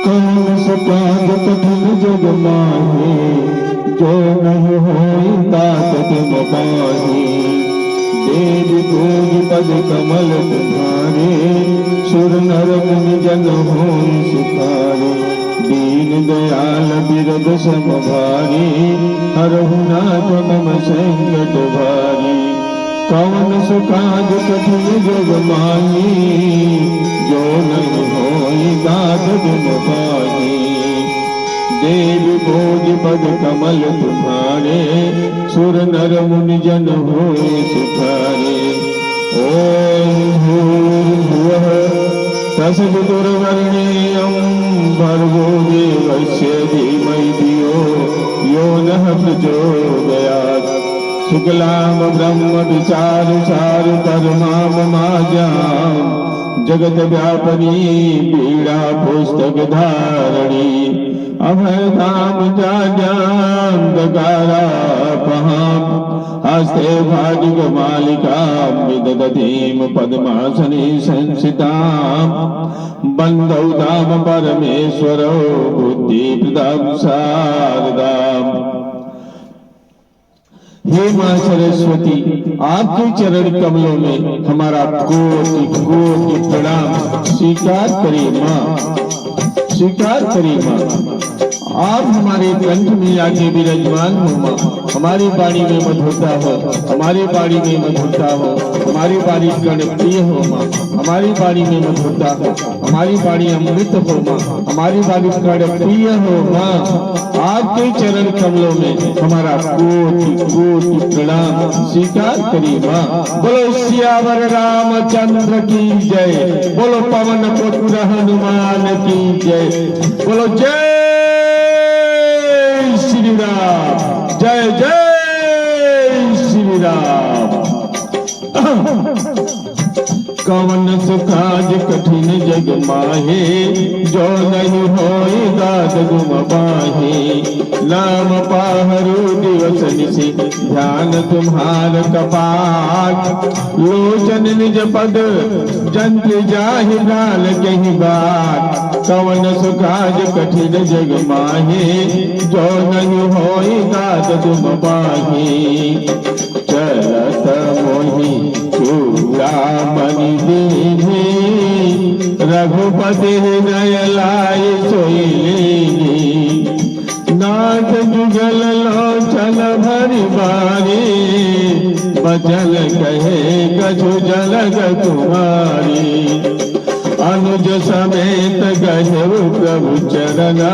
कौन सकाज कठिन जग माहे, जो नहीं होई तात तुम पाहे। देव भोज पद कमल तुम्हारे, सुर नर मुनि जन होई सुखारे। दीन दयाल बिरद समभारी, हरहु नाथ मम संकट भारी। कौन सुकाज कठिन जग माही, जो नहीं होई दात तुम पाही। देव भोज पद कमल तुम्हारे, सुर नर मुनि जन होए सुखारे। ओम भूर्भुवः तत्सवितुर्वरेण्यं, भर्गो देवस्य धीमहि धियो यो नः प्रचोदयात्। शुक्लां ब्रह्म विचारु चारु परमां, जगत व्यापनी पीड़ा पुस्तक धारणी। अभय धाम जाड्यां दकारापहां, हस्ते भाटिक मालिकां विदधतीं पद्मासने संस्थितां। बन्धौ धाम परमेश्वरो बुद्धिप्रदां शारदाम्। हे मां सरस्वती, आपके चरण कमलों में हमारा कोटि कोटि प्रणाम स्वीकार करिए मां, स्वीकार करिए मां। आप हमारे कंठ में आके विराजमान हो मां। हमारी वाणी में मधुरता हो, हमारी वाणी में मधुरता हो, हमारी वाणी गणप्रिय हो मां। हमारी वाणी में मधुरता हो, हमारी वाणी अमृत हो मां। हमारी वाणी गणप्रिय हो मां। आपके चरण कमलों में हमारा कोटि कोटि प्रणाम स्वीकार करिए मां। बोलो सियावर रामचंद्र की जय, बोलो पवन पुत्र हनुमान की जय, बोलो जय श्री राम, जय जय श्री राम। कौन सुकाज कठिन जग माहे, जो नहीं होई दात गुम पाहे। नाम पाहरु दिवस निशि, ध्यान तुम्हार कपाट। लोचन निज पद जंत्र जाहि, लाल कही बात। कौन सुकाज कठिन जग माहे, जो नहीं होई दात तुम पाहे। चलत मोहि चूड़ामणि दीन्हि, रघुपति हृदय लाइ सोई लीन्हि। नाथ जुगल लोचन भरि बारी, बचन कहे कछु जलग तुम्हारी। अनुज समेत गहु प्रभु चरना,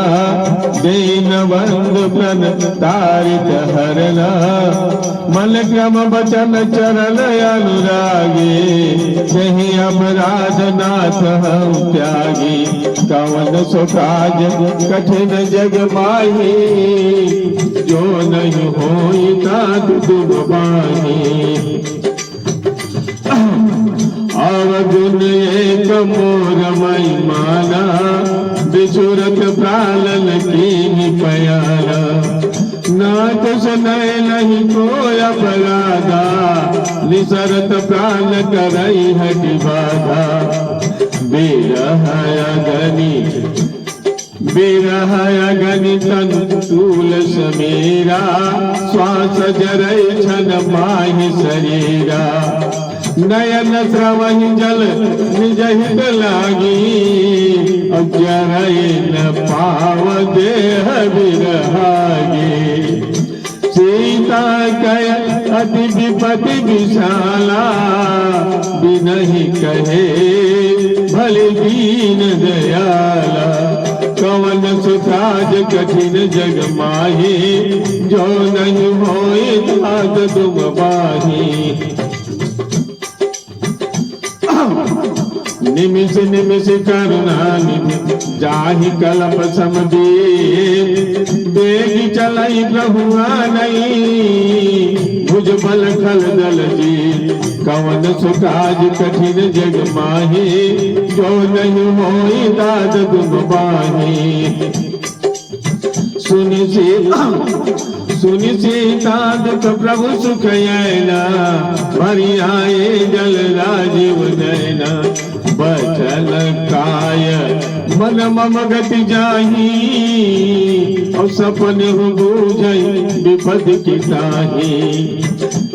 दीन बंधु प्रण तारित हरना। मन क्रम बचन चरण अनुरागी, कहीं अपराध नाथ हम त्यागी। कवन सुकाज कठिन जग माही, जो नहीं होई तात तुम पाही। अवगुण एक मोर महिमाना, बिछुरत प्राणन कीन्हि प्यारा। नाथ सुनय नहीं कोय अपराधा, निसरत प्राण करई हठि बाधा। बिरह अगनि तन तूल समीरा, श्वास जरई छन माहि शरीरा। नयन स्रवहि जल निज हित लागी, जरई न पाव देह बिरहागी। सीता कय अति विपति विशाला, बिनहि कहे भले दीन दयाला। कवन सुकाज कठिन जग माही, जो नहीं होई तात तुम पाही। निमिष निमिष करुणा निधि, जाहि कलप समदीप। देख चलई प्रभु नहीं, भुज बल खल दल जी। कवन सुकाज कठिन जग माही, जो नहीं होई दात तुम पाही। सुनि सीता दुख प्रभु सुख आयना, भरि आए जल राजीव नयना। बचन काय मन मम गति जाही और सपने हो बूझई विपद की ताही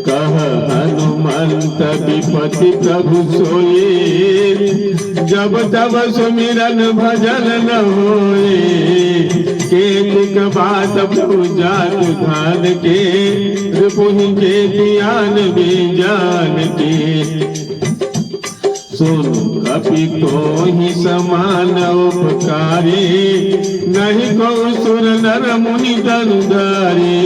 कह हनुमंत विपति प्रभु सोए जब तब सुमिरन भजन न होए केतिक बात पूजा धान के रिपुहि के ध्यान में जान के सुन कपि को ही समान उपकारी नहीं को सुर नर मुनि दनुधारी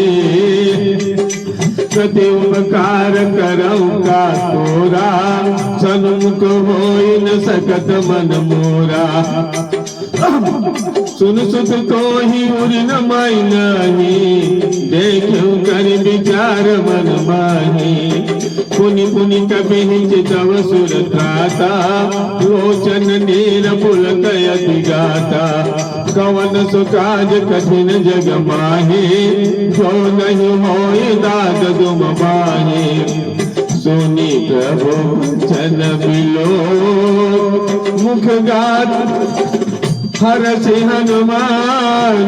प्रति उपकार करऊ का तोरा सन्मुख होई न सकत मन मोरा सुन सुत को ही उरि न माई नहीं देखूं कर विचार मन माही पुनि पुनि कभी तव सुर त्राता लोचन नीर पुलक यति गाता कवन सुकाज कठिन जग माहे जो नहीं होए दाद दुम बाहे सुनी प्रभु चन बिलो मुख गात हर से हनुमान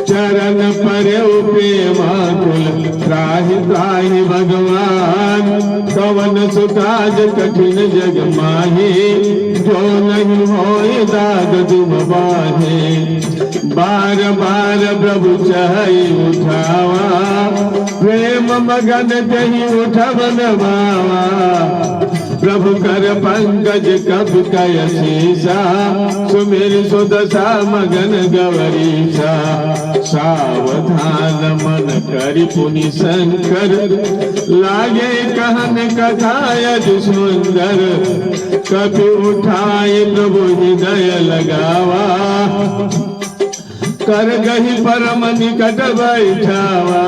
चरण पर प्रेमा कुल त्राहि त्राहि भगवान कवन सुकाज कठिन जग माहे जो नहीं होए दाद तुम बाहे बार बार प्रभु चाहे उठावा प्रेम मगन कहीं उठवन बावा प्रभु कर पंकज कब कय शीसा सुमिर सुदशा मगन गवरीसा सावधान मन करि पुनि शंकर लागे कहन कथा यज सुंदर कभी उठाए प्रभु हृदय लगावा कर गही परम निकट बैठावा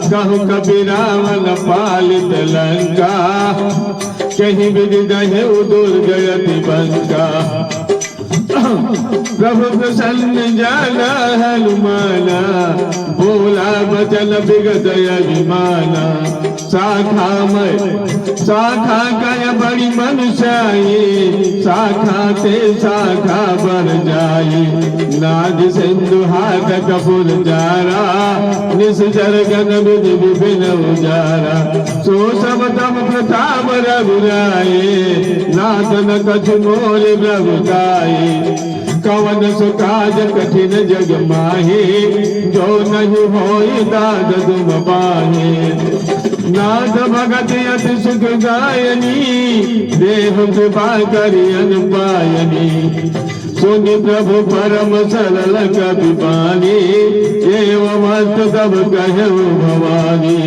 कहु कबि रावण पालित लंका कहीं विदहे दुर्गति बंका प्रभु प्रसन्न जाना हनुमाना बोला बचन विगत अभिमाना शाखा कय बड़ी मनुष्याई शाखा ते शाखा बढ़ जाई नाद सिंधु हाथ कपूर जारा निश्चर गन विधि विपिन उजारा सो सब तम प्रताप रघुराए नाथ न कछु मोर प्रभुताई कवन सुकाज कठिन जग माहे जो नहीं होई दाद तुम पाहे नाथ भगत अति सुख गायनी देह कृपा करियन पायनी सुनि प्रभु परम सरल कपि बानी एवं मस्त तब कहु भवानी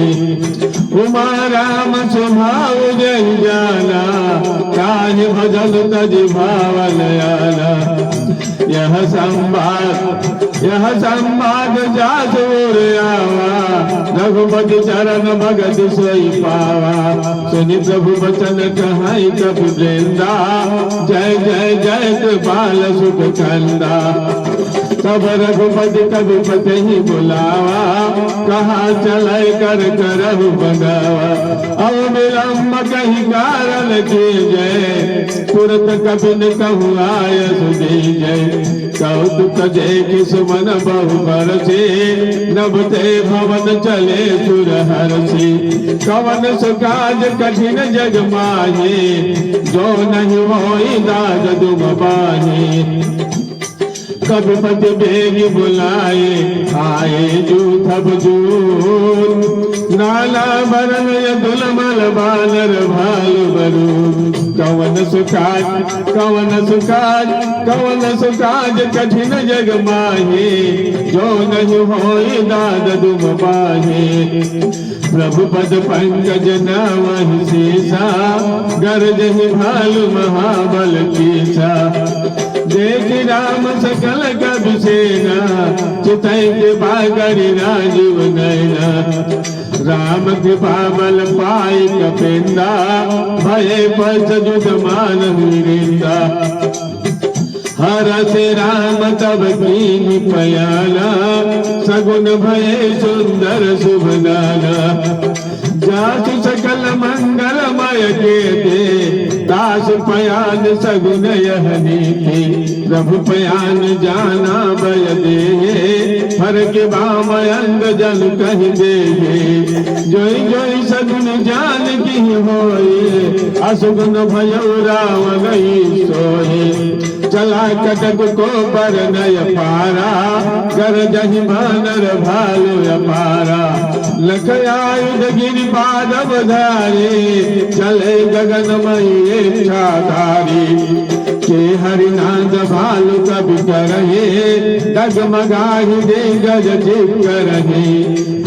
उमा राम स्वभाव जन जाना काज भजन तज भावन आना यह संवाद जासुर आवा रघुपति चरण भगत सोई पावा सुनि प्रभु वचन कहाई कपि वृंदा जय जय जय कृपाल सुख कंदा तब रघुपति कभी पते ही बुलावा कहा चले कर करहु बगावा अब विलम्ब कहीं कारण के जय तुरंत कभी न कहु आय सुधी जय कौतुक देख सुमन बहु बरसे नभते भवन चले सुर हरसी कवन सुकाज कठिन जग माहे जो नहीं होई दाद दुम बाहे कभी पति बेगी बुलाए आए जूथब जून नाला बरन दुलमल बानर भालु बरू कवन सुकाज कठिन जग माहे जो नहीं होई दाद दुम बाहे प्रभु पद पंकज नावहि शेषा गरजहि भालु महाबल कीसा देख राम सकल कबि सेना चितई कृपा करि राजीव नैना राम कृपा बल पाई कपिंदा भये पथ जुग मान वीरिंदा हर से राम तब कीनि पयाला सगुन भये सुंदर शुभ नाना जासु सकल मंगलमय के दे दास पयान सगुन यह नीति प्रभु पयान जाना बय दे हर के बाम अंग जल कह दे जोई जोई सगुन जान की होए असुगुन भयो राव गई सोए चला कटक को पर नय पारा कर जहि मानर भालु अपारा लख आयुध गिरि पाद बधारे चले गगन मई छाधारी के हरिनाद भालु कवि करहे डगमगाहि दे गज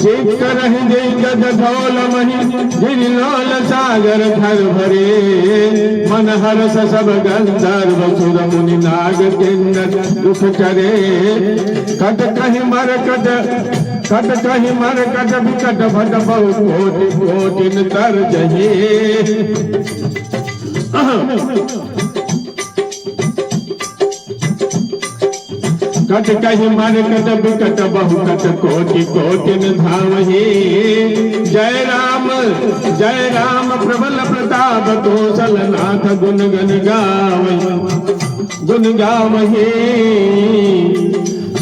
चिक करहि दे गज धौल मही गिरिलोल सागर घर भरे मन हर्ष सब गंधर्व सुर मुनि नाग किन्नर दुख करे कट कहि मरकट विकट भट बहु कोटि कोटिन तर जहे कट कहि मरकट विकट बहु कट कोटि कोटिन धावहि जय राम प्रबल प्रताप कौशल नाथ गुण गावहि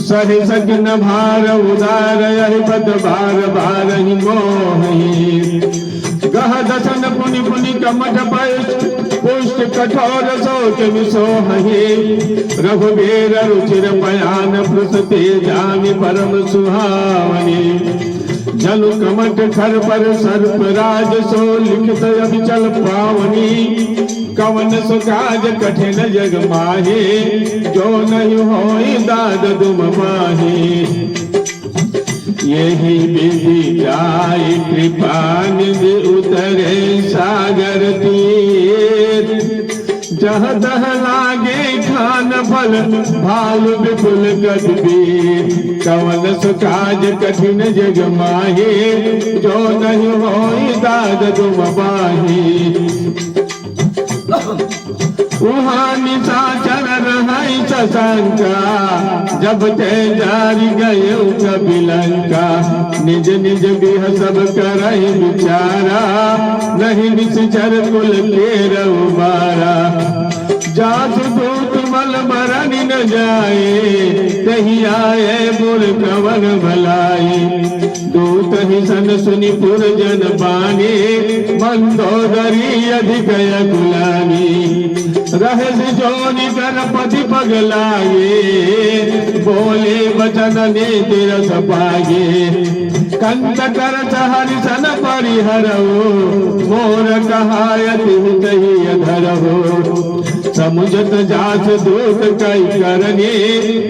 सहि सगन भार उदार यहि पद बार बार ही मोहि गह दसन पुनि पुनि कमठ पुष्ट कठोर सोच विसोहि रघुवीर रुचिर बयान प्रसते जामि परम सुहावनी जनु कमठ खर पर सर्प राज सो लिखित अभिचल पावनी कवन सुकाज कठिन जग माहे जो नहीं होई दाद दुम माहे यही विधि जाय कृपा निधि उतरे सागर तीर जह तह लागे खान फल भालु विपुल गदबीर कवन सुकाज कठिन जग माहे जो नहीं होई दाद दुम माहे वहाँ निशाचर रहाई शशंका जब ते जारी गए कबिलंका निज निज बिह सब करहि विचारा नहीं निश्चर कुल के रउबारा जासु दूत मल मरण न जाए तही आए बुर कवन भलाई दूत ही सन सुनि पुरजन बानी मंदोदरी अधिक गुलामी रहे जोनि गणपति पगलाए बोले वचन ने तिरस पागे कंत कर हरि सन परिहरऊ मोर कहायति कही अधरहो समुझत जास दूत कई करने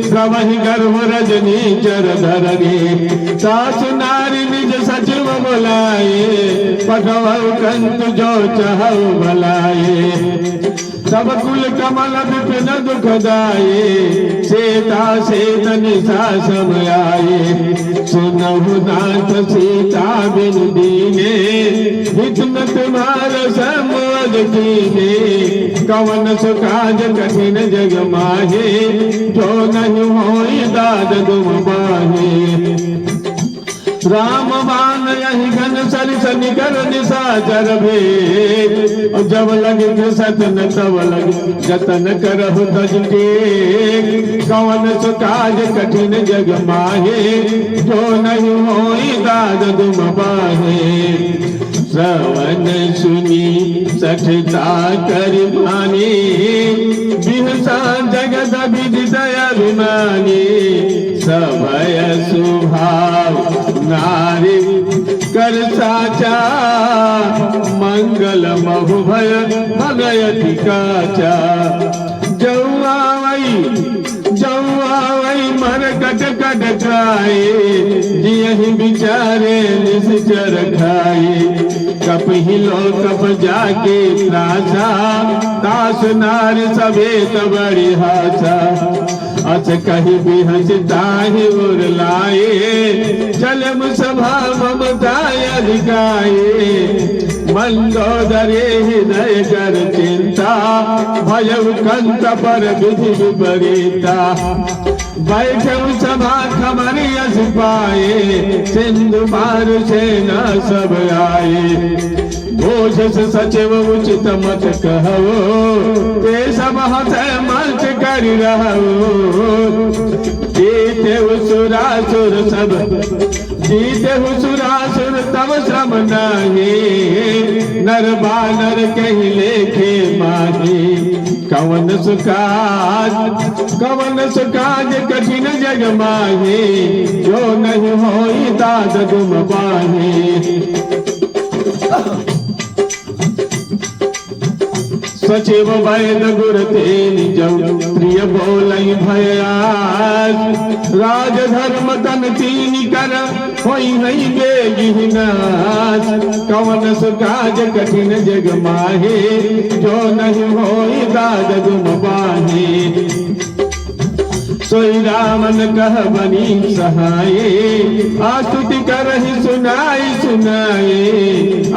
प्रवहि गर्भ रजनी चर धरने सास नारी निज सचिव बुलाए पठवऊ कंत जो चहु भलाए सब कुल कमल विपिन दुखदाये सीता सेत निशा समयाये सुनहु नाथ सीता बिनु दीने हित न तुम्हार समझ कीने कवन सुकाज कठिन जग माहे जो नहीं होई दाद दुम बाहे राम बाण यही घन सरिस निकर निशाचर भेद जब लगे सतन तब लगे जतन करहु तज के कवन सुकाज कठिन जग माहे जो नहीं होई दाद दुम बाहे श्रवण सुनी सठता कर मानी बिहसा जगत विदित अभिमानी सभय सुभाव नारी कर साचा मंगल महु भय भगयति काचा जौआवई मर कट कट खाए जियहि बिचारे निश्चर खाए कप हिलो कप जाके त्रासा तास नार सवेत बड़ी हासा अस कही भी हंसता ही उर लाए चलम सभा ममताय अधिकाए मंदोदरे हृदय कर चिंता भयउ कंत पर विधि विपरीता बैठे सभा खबर यस पाए, सिंधु पार सेना सब आए। घोष सचिव उचित मत कहो, ते सब हंसे मत कर रहो। जीते सुरासुर सब, जीते सुरासुर तब श्रम नहीं, नर बानर कहीं लेखे माही। कवन सुकाज कठिन जग माहे, जो नहीं होई दाद तुम बाहे। सचिव वैद गुर तेन जऊ, प्रिय बोलई भयास। राज धर्म तन तीन कर, होई नहीं बेगिनास। कवन सुकाज कठिन जग माहे, जो नहीं होई दाद तुम बाहे। सोई रामन कह बनी सहाये, आस्तुति करहि सुनाई सुनाए।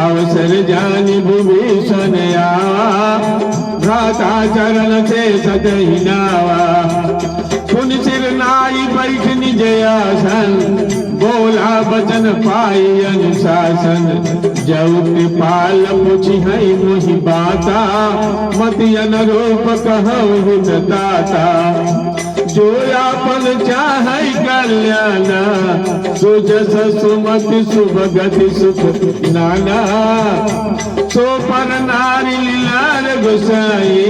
अवसर जानि विभीषण आवा, भ्राता चरण से सदहि नावा। पुन सिर नाई बैठ निज आसन, बोला बचन पाई अनुशासन। जऊ कृपाल पुछि है मोहि बाता, मति अनुरूप कहु हित दाता। जो आपन चाहे कल्याणा, सुजस सुमति सुभगति सुख नाना। सो पर नारी लीलार गोसाई,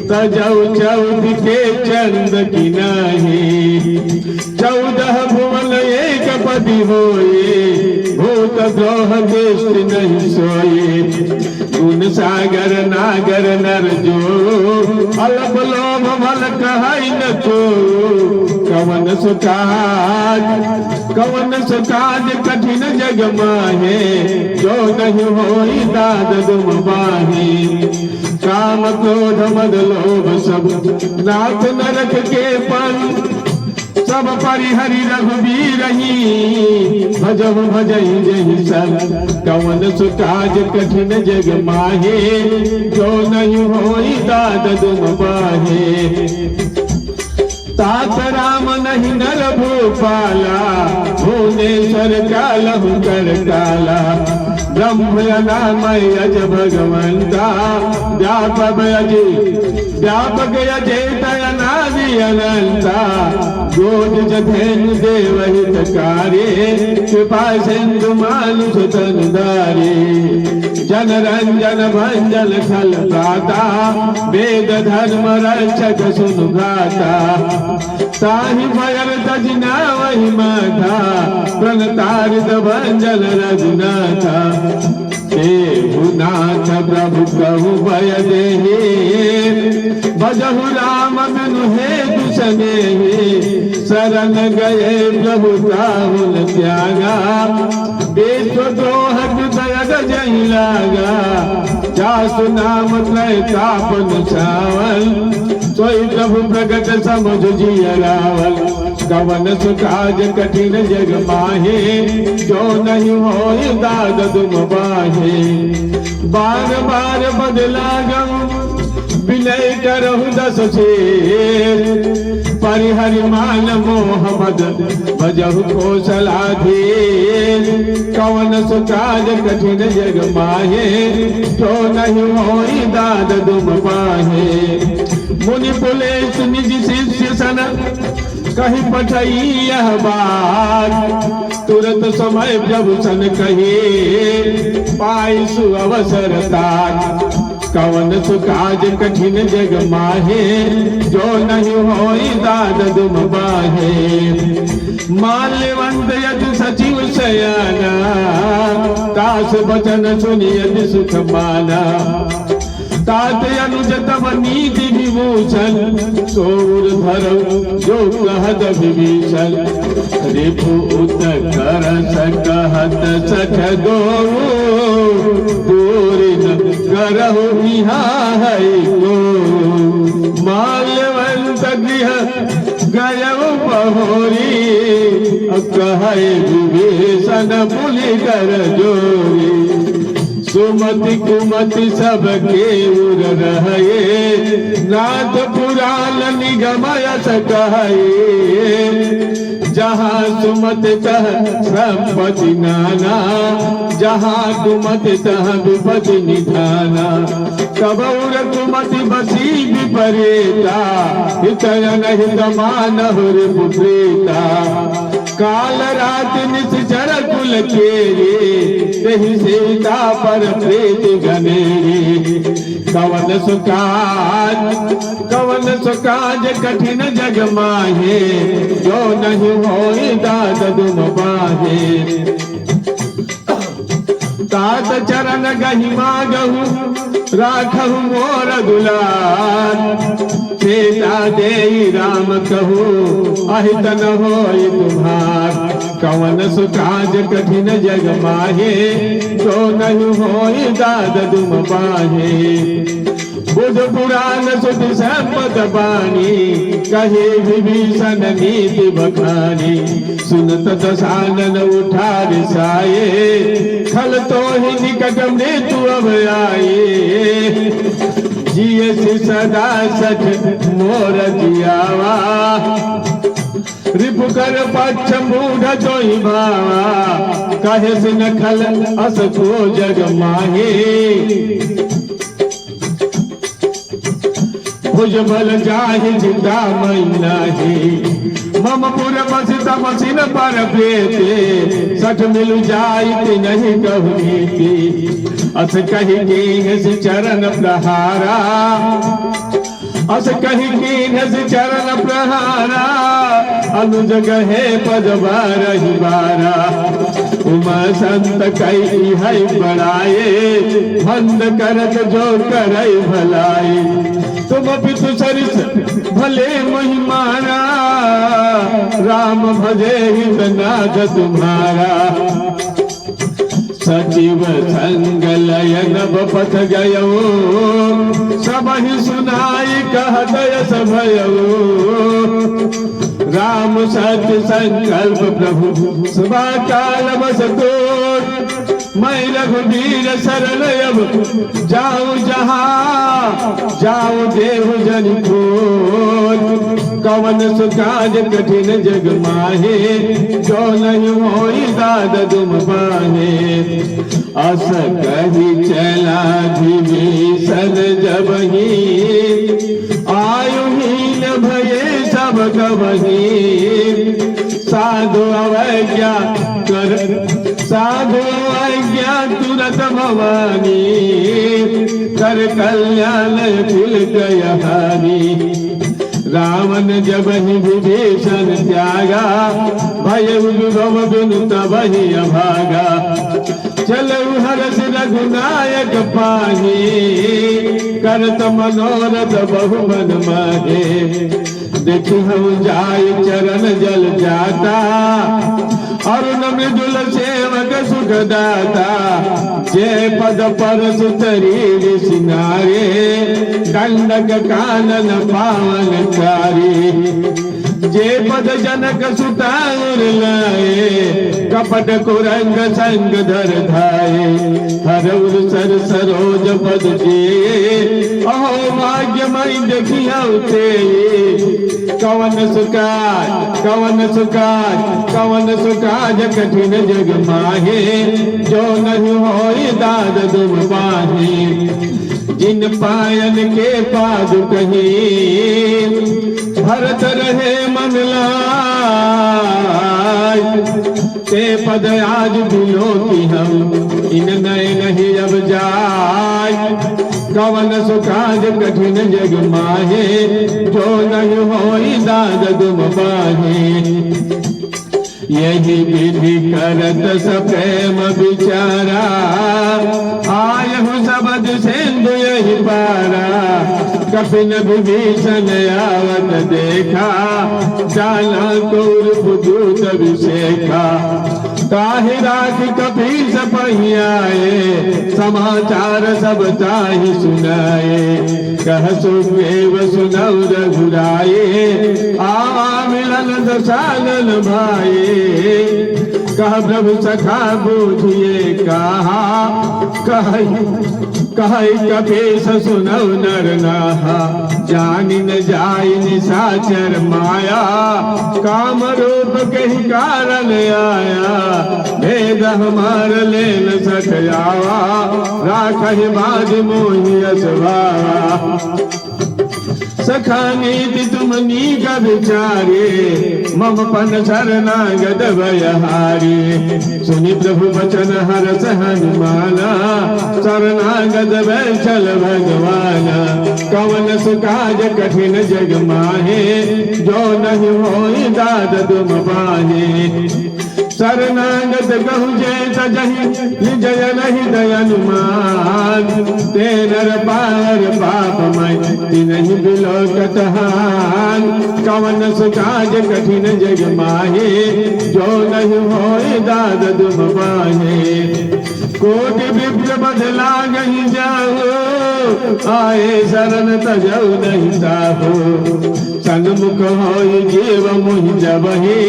तजऊ चौथ के चंद की नाही। 14 भुवन एक पति होए, भूत द्रोह देश नहीं सोए। गुण सागर नागर नर जो, अल्प लोभ भल कहै न को। कवन सुकाज कठिन जग माहे, जो नहीं होई दाद तुम बाहे। काम क्रोध मद लोभ सब, नाथ नरक के पन। सब परिहरि रघुबीर ही, भजहु भजहि जहि सन। कवन सुकाज कठिन जग माहे, जो नहीं होई दाद तुम बाहे। तात राम नहीं नर भूपाला, भुवनेश्वर कालहु कर काला। ब्रह्म अनामय अज भगवंता, व्यापक अजेत अनादि अनंता। गोद जधेन देव हितकारी, कृपा सिंधु मानुष तन धारी। जन रंजन भंजन खल प्राता, वेद धर्म रक्षक सुनु गाता। ताहि भयर तजना वही माथा, प्रणतारित भंजन रघुनाथा। देहुनाथ प्रभु कहु भय देहि, भजहु राम बिनु हेतु सनेहि। शरण गए प्रभु ताहुन त्यागा, देशद्रोह दयद जहि लागा। जासु नाम त्रय तापन सावन, सोई प्रभु प्रगट समझ जिय रावल। कवन सुकाज कठिन जग माहे, जो नहीं होई दाद तुम बाहे। बार बार बदला गऊ, विनय करहु दस शेर। परिहरि मान मोह मद, भजहु कौशलाधीर। कवन सुकाज कठिन जग माहे, जो नहीं होई दाद तुम बाहे। मुनि पुलेस निज शिष्य सन, कहीं पठई यह बात। तुरंत समय प्रभु सन कहे, पाई सु अवसर तात। कवन सुकाज कठिन जग माहे, जो नहीं होई दाद तुम बाहे। माल्यवंत यदि सचिव सयाना, तास बचन सुनि यदि सुख माना। तात अनुज तब नीति विभूषण, सोर धरऊ जो कहत विभीषण। रिपुत कर सकहत सख गोऊ, दूरि न करहु निहाय को। माल्यवंत गृह गयऊ बहोरी, कहै विभीषण पुलि कर जोरी। सुमति कुमति सबके उर रहे, नाथ पुराण गमय सकहे जहाँ सुमत तह संपत्ति नाना जहाँ कुमत तह विपति निधाना कबौर कुमति बसी विपरीता हितयन हित मानहुर पुत्रीता काल रात निश्चर कुल केरे तहि सीता पर प्रीति घनेरी कवन सुकाज कठिन जग माहे जो नहीं होई दाद दुम पाहे तात चरण गहिमा गहु राखहु मोर दुलार सीता देई राम कहू अहित न होई तुम्हार कवन सुकाज कठिन जग माहे जो नहीं होई दाद दुम पाहे बुध पुराण सुध संपद बानी कहे विभीषण नीति बखानी सुनत दशानन उठार साये खल तो ही निकट मृत्यु अब आए जिये सदा सच मोर जियावा रिपु कर पक्ष मूढ़ जोई भावा कहे सिन खल अस को जग माहे भुजबल जाहि जिंदा मैनाही मम पुर बसित मसिन पर प्रेते सठ मिल जाइत नहीं कहूती अस कही कीन चरण प्रहारा अस कही कीन चरण प्रहारा अनुज गहे पद बारहि बारा उमा संत कई है बड़ाए बंद करत जो करई भलाई तुम पितु सरिस भले महिमाना राम भजे हितनाथ तुम्हारा सचिव संग लयन पथ गयो सब ही सुनाई कहत सभयो राम सत्य संकल्प प्रभु सभा काल बस तोड़ मैं रघुवीर शरण अब जाऊं जहाँ जाऊं देव जन को कवन सुकाज कठिन जग माहे जो नहीं होई दाद दुम पाहे अस कही चला विभीषण जब ही आयुहीन भये सब कबही साधु अवज्ञा कर साधु अवज्ञा तुरत भवानी कर कल्याण तिल गय हानि रावण जब ही विभीषण त्यागा भय विभव बिनु तब ही अभागा चलऊ हरस रघुनायक पाही करत मनोरथ बहु मन माहे देखी हम जाय चरण जल जाता अरुण मृदुल सेवक सुखदाता जय पद पर सुतरी सिंगारे दंडक कानन पावन कारी जे पद जनक सुतार लाए कपट कुरंग संग धर धाये हरउर सर सरोज पद जे अहो भाग्य मई देखिया कवन सुकाज कवन सुकाज कवन सुकाज कठिन जग माहे जो नहीं होई दाद दुम पाहे जिन पायन के पादु कहीं भरत रहे मन लाय ते पद आज दिलो की हम इन नए नहीं अब जाय कवन सुकाज कठिन जग माहे जो नहीं होई दाद दुम पाहे यही विधि करत सप्रेम विचारा आयहु सबद सिंधु यही पारा कपिन विभीषण आवत देखा जाना कौरव दूत विशेखा ताहि राखि कपीस पहियाए समाचार सब ताहि सुनाए कह सुग्रीव सुनौ रघुराए आवा मिलन दशानन भाई कह प्रभु सखा बूझिए कहा, कही कपीस सुनौ नर नाहा, जानि न जाई निशाचर माया, काम रूप कही कारण आया, भेद हमार ले न सकयावा, राखहि बाज मोहि असवावा। सखा नीति तुम नीक विचारे, मम पन शरणागत भयहारी, सुनि प्रभु वचन हरस हनुमाना, शरणागत वैचल भगवाना। कवन सुकाज कठिन जग माहे, जो नहीं होई दाद तुम पाहे। शरणागत कहु जय तजहि, जय नहीं दयनुमान, ते नर पार पापमय तिनहि बिलोकत हान। कवन सुकाज कठिन जग माहे, जो नहीं होय दाद तुम पाहे। कोटि विप्र बदला गही जाओ, आए शरण तजौ नहीं ताहो। सन्मुख होई जीव मुहि जबहि,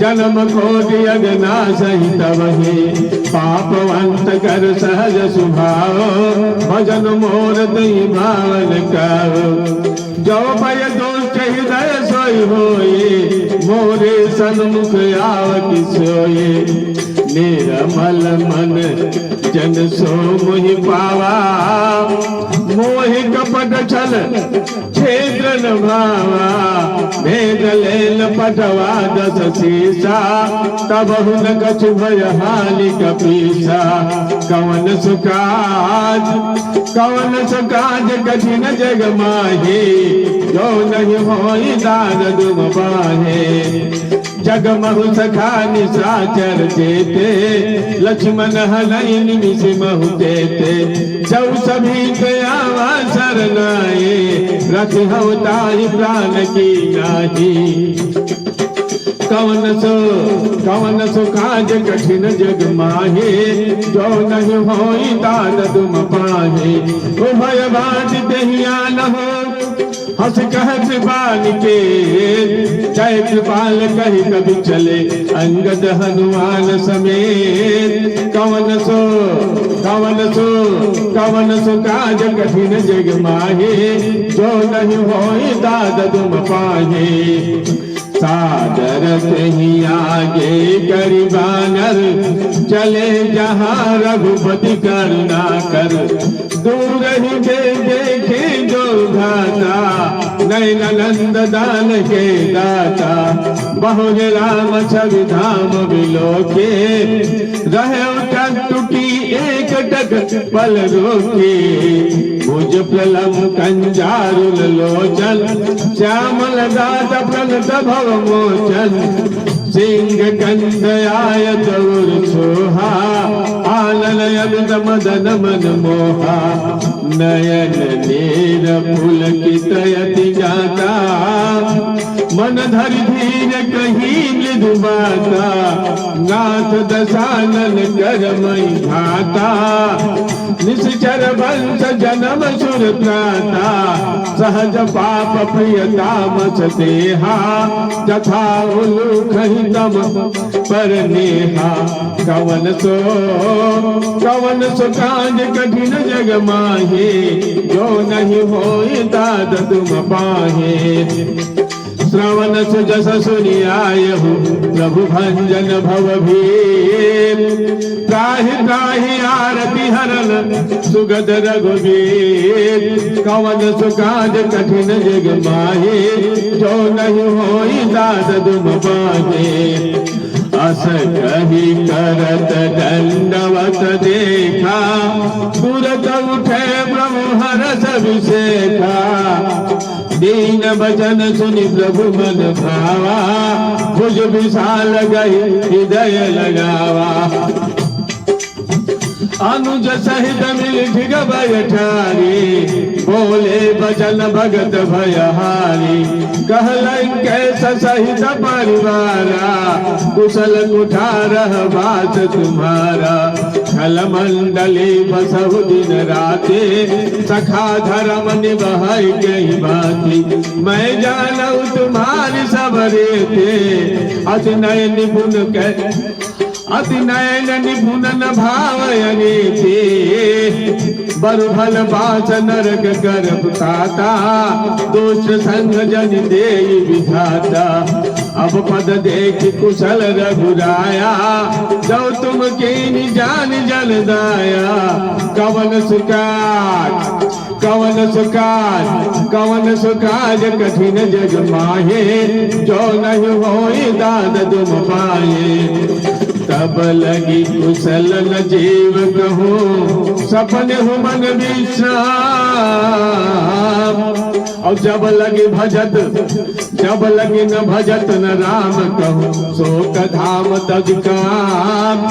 जन्म कोटि अगना सहित बहि। पापवंत कर सहज स्वभाव, भजन मोर दई भावन काव। जो भय दोष हृदय सोई होए, मोरे सन्मुख आव किसोए। निर्मल मन जन सो मुहि पावा, मोहि कपट छल क्षेत्र न भावा। भेद लेल पटवा दस शीसा, तबहु न कछु भय हानि कपीसा। कवन सुकाज कठिन जग माहे, जो नहीं होई दान तुम पाहे। जगमहु सखा निशाचर चेते, लक्ष्मण हलई निमिष महु देते। जब सभी दयावा शरणाए, रखहु ताहि प्राण की नाही। कवन सो काज कठिन जग माहे, जो नहीं होई दान तुम पाहे। उभय बाज दहिया न हो, हंस कह कृपाल के, जय कृपाल कही कभी चले, अंगद हनुमान समेत। कवन सो काज कठिन जग माहे, जो नहीं होई दाद तुम पाहे। सादर ही आगे करी बानर, चले जहाँ रघुपति करुणा कर। दूर ही देखे जो घाता, नैन नंद दान के दाता। बहु राम छवि धाम बिलोके, रहे टुकी एक टक पल रोके। भुज प्रलम कंजारुल लोचन, श्यामल दात प्रणत भव मोचन। सिंह कंद आयत उर सोहा, आनन अमित मदन मन मोहा। नयन नीर पुलकित यति जाता, मन धरि धीर कहीं मृदु बाता। नाथ दशानन करमई घाता, निश्चर वंश जन्म सुर त्राता। सहज पाप प्रियताम सतेहा, जथा उलूख तम पर नेहा। कवन सो काज कठिन जग माहे, जो नहीं होई दाद तुम पाहे। श्रवण सुजस सुनि आयहु, प्रभु भंजन भव भीर। त्राहि त्राहि आरती हरन, सुगत रघुवीर। कवन सुकाज कठिन जग माहे, जो नहीं होई दाद तुम पाहे। अस कही करत दंडवत देखा, तुरत उठे प्रभु हरस अभिषेका। दीन वचन सुनि प्रभु मन भावा, भुज विशाल गई हृदय लगावा। अनुज सहित मिल भय ठारी, बोले बचन भगत भयहारी। कहलन कैसा सहित परिवारा, कुशल कुठार बात तुम्हारा। खल मंडली बसहु दिन राते, सखा धर्म निभाई गई बाती। मैं जानऊ तुम्हारी सब रीते, अति नय निपुण अति नयन निपुण न भावयने थे बरु भल बास नरक गर्भ ताता दोष संग जन दे विधाता अब पद देख कुशल रघुराया जो तुम के जान जल दाया कवन सुकाज कवन सुकाज कठिन जग माहे जो नहीं होई दाद तुम पाए तब लगी कुशल न जीव कहो सपन हो मन विश्राम और जब लगे न भजत न राम कहो शोक धाम तज काम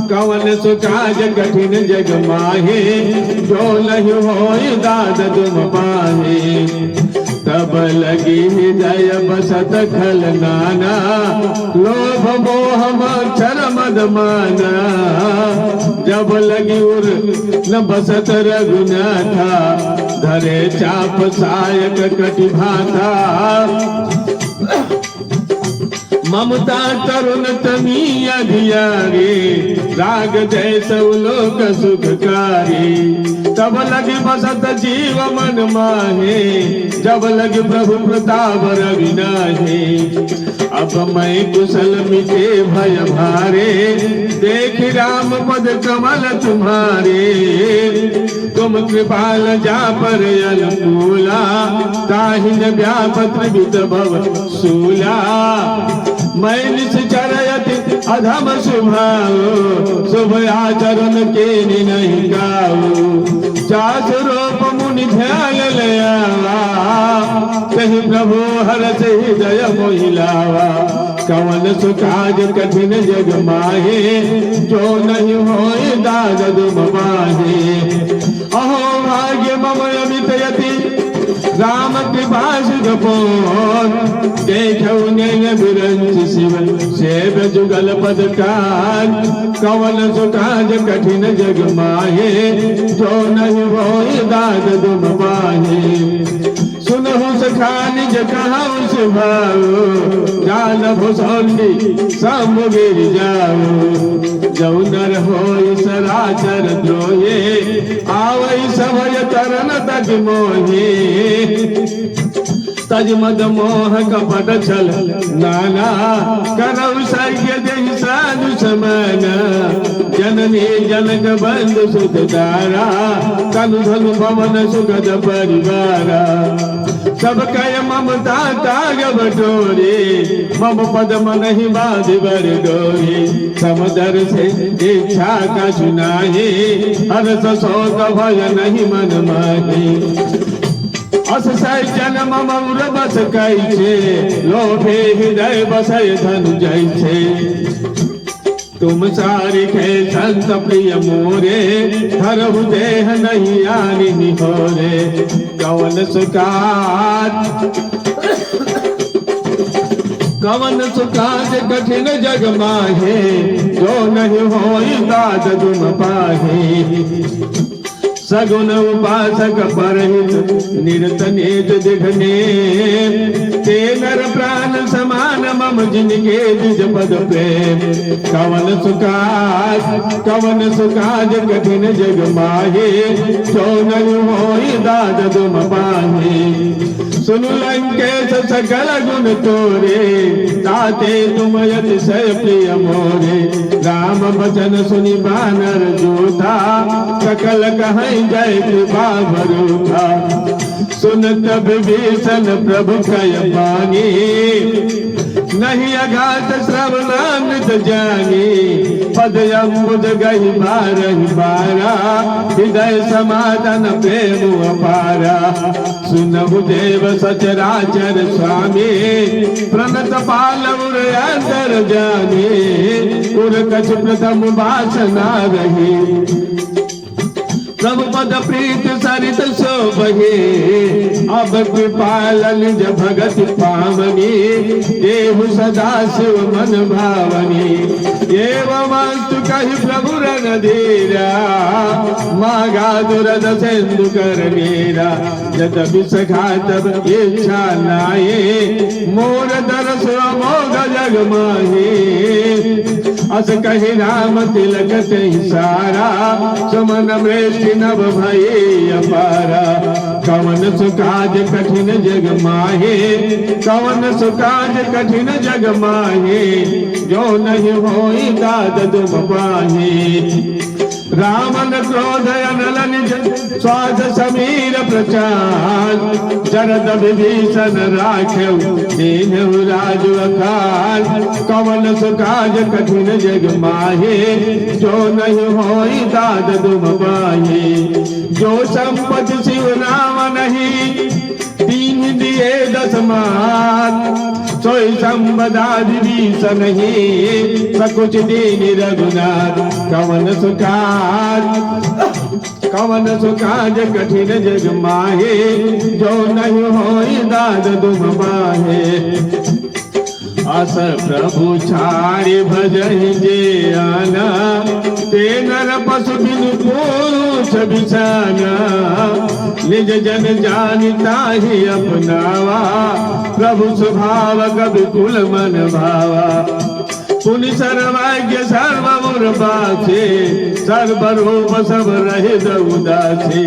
कवन सुकाज कठिन जग माहे जो नहीं होई दाद तुम पाहे तब लगी हृदय बसत खल नाना लोभ मोह मच्छर मद माना जब लगी उर न बसत रघुनाथा धरे चाप सायक कटि भाता ममता तरुण तमी अधियारी राग जैसे लोक सुखकारी तब लगी बसत जीव मन माहे जब लगी प्रभु प्रताप रविनाहे अब मैं कुशल मिटे भय भारे देख राम पद कमल तुम्हारे तुम कृपाल जा पर अनुकूला ताहिन व्यापत वित भव शूला मैं निश्चरयति अधम शुभाओ शुभ आचरण के नहीं गाओ चास रूप मुनि ध्यान ले आवा कहीं प्रभु हर से हृदय मोहिलावा कवन सुकाज कठिन जग माहे जो नहीं होए दाद तुम माहे अहो भाग्य मम अमित यति राम कृपा सुखपोर देखो नैन बिरंच शिव सेव जुगल पद काज कवन सुकाज कठिन जग माहे जो नहीं होए दाद तुम पाहे सुनहु सखा निज कहाऊं सुभाओ जान भुसौंडी सब गिर जाओ जौ नर होई सराचर द्रोहे आवई सभय तरन तक मोहे तज मद मोह कपट छल नाना करौ सह्य देहि साधु समाना जननी जनक बंधु सुत दारा तनु धनु भवन सुखद परिवारा सब कय ममता ताग बटोरे मम पद मन ही बाध बर डोरे समदर से इच्छा का सुनाहे हर्ष शोक भय नहीं मन माहे अस सज्जन मम उर बस कैसे लोभे हृदय बसय धन जैसे तुम सारी खे संत प्रिय मोरे हरहु देह नहीं आनी निहोरे कवन सुकाज कठिन जग माहे जो नहीं होई दाद तुम पाहे सगुन उपासक परहित निरत नेत दिघने ते नर प्राण समान मम जिनके द्विज पद प्रेम कवन सुकाज कठिन जग माहे जो नहीं होई दाद तुम पाहे सुनु लंकेश सकल गुण तोरे ताते तुम अतिशय प्रिय मोरे राम वचन सुनि बानर जोधा सकल कहीं जय कृपा भरोखा सुनत विभीषण प्रभु कय पानी नहीं अघात श्रवणामृत जानी पद अम्बुज गही बारा हृदय समाधान प्रेम अपारा सुनहु देव सचराचर स्वामी प्रणत पालवर अंतर जाने उर कछ प्रथम वासना रही प्रभु पद प्रीत सरित शोभे अब कृपाल निज भगत पावनी देहु सदा शिव मन भावनी एवं कही प्रभु रणधीरा मागा दुरद सिंधु कर मेरा जत विसखा तब इच्छा नाये मोर दरस मोग जग माहे अस कहि राम तिलक तेहि सारा, सुमन मृष्टि नभ भये अपारा। कवन सुकाज कठिन जग माहे, कवन सुकाज कठिन जग माहे, जो नहीं होई दाद तुम पाहे। रावण क्रोध अनल निज स्वाद समीर प्रचार, जरद विभीषण राखेउ दीनहु राजु अकाल। कवन सुकाज कठिन जग माहे, जो नहीं होई दाद तुम पाहे। जो संपत्ति शिव राम नहीं, दीन दिए 10 मान। सोई संबदा विभीषण नहीं, सकुच दीन रघुनाथ। कवन सुकाज कठिन जग माहे, जो नहीं होई दाद तुम पाहे। अस प्रभु छाड़ि भजहि जे आना, ते नर पशु बिनु पूछ बिछाना। निज जन जानिता ही अपनावा, प्रभु स्वभाव कबि कुल मन भावा। पुनि सर्वज्ञ सर्वमुर बासे, सर्वरूप सब रहे उदासे।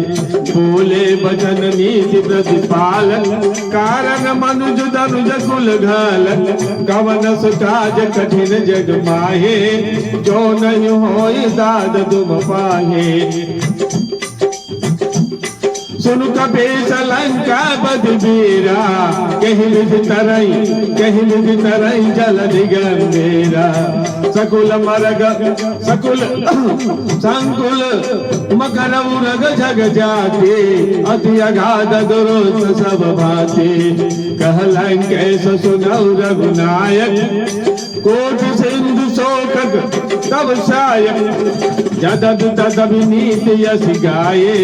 बोले वचन नीति प्रतिपालन, कारण मनुज धनुज कुल घालन। कवन सुकाज कठिन जग माहे, जो नहीं होई दाद तुम पाहे। सुनु कपीस लंका बद वीरा, कहीं विधि तरई जल दिगंधेरा। सकुल मरग सकुल संकुल मकर उरग जग जाते, अति अगाध दुरोस सब भाते। कहलन कैसे सुनौ रघुनायक, कोट सिंधु शोकक तब सायक। जदद तदब नीति यस गाये,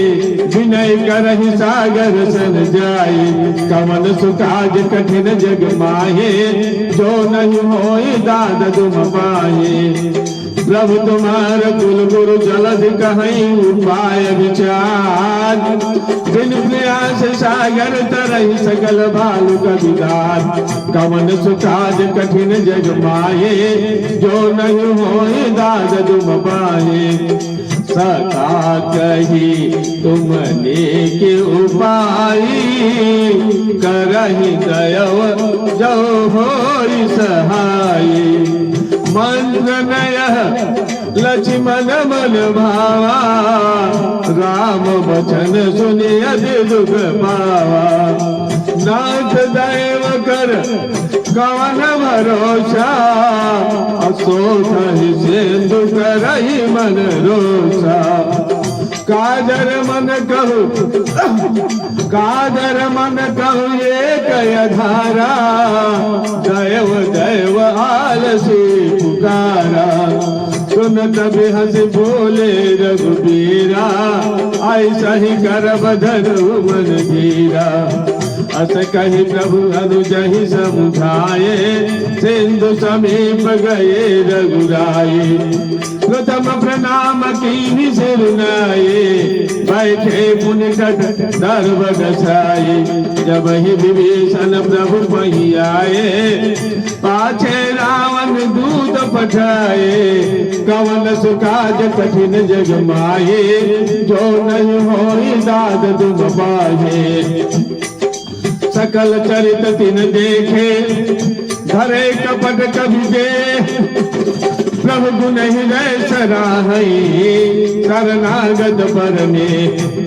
विनय करहि सागर सन जाए। कवन सुकाज कठिन जग माहे, जो नहीं होई दाद तुम पाहे। प्रभु तुम्हार कुल गुरु जलधि कहीं उपाय विचार, बिन प्रयास सागर तरहि सकल भालु कबिदार। कवन सुकाज कठिन जग माहे, जो नहीं होई दाद तुम पाहे। सका कही तुमने के उपाय, करहि दयव जो होई सहाय। मंत्र नय लक्ष्मण मन भावा, राम वचन सुनि अति दुख पावा। नाथ दैव कर कवन भरोसा, असोधहि सिंधु करहि मन रोसा। कादर मन कहु एक धारा, दैव दैव आलसी पुकारा। सुन तबि हंस बोले रघुबीरा, ऐसा ही करब धनु मन धीरा। अस कहि प्रभु अनुजहि समुझाए, सिंधु समीप गए रघुराए। प्रथम प्रणाम कीनि सिर नाये, बैठे पुनिकट दर्भ दसाये। जब ही विभीषण प्रभु पही आए, पाछे रावण दूत पठाए। कवन सुकाज कठिन जग माहे, जो नहीं होई दाद तुम पाहे। सकल चरित तिन देखे, धरे कपट कभी दे। प्रभु गुण हृदय सराहई, शरणागत परमे।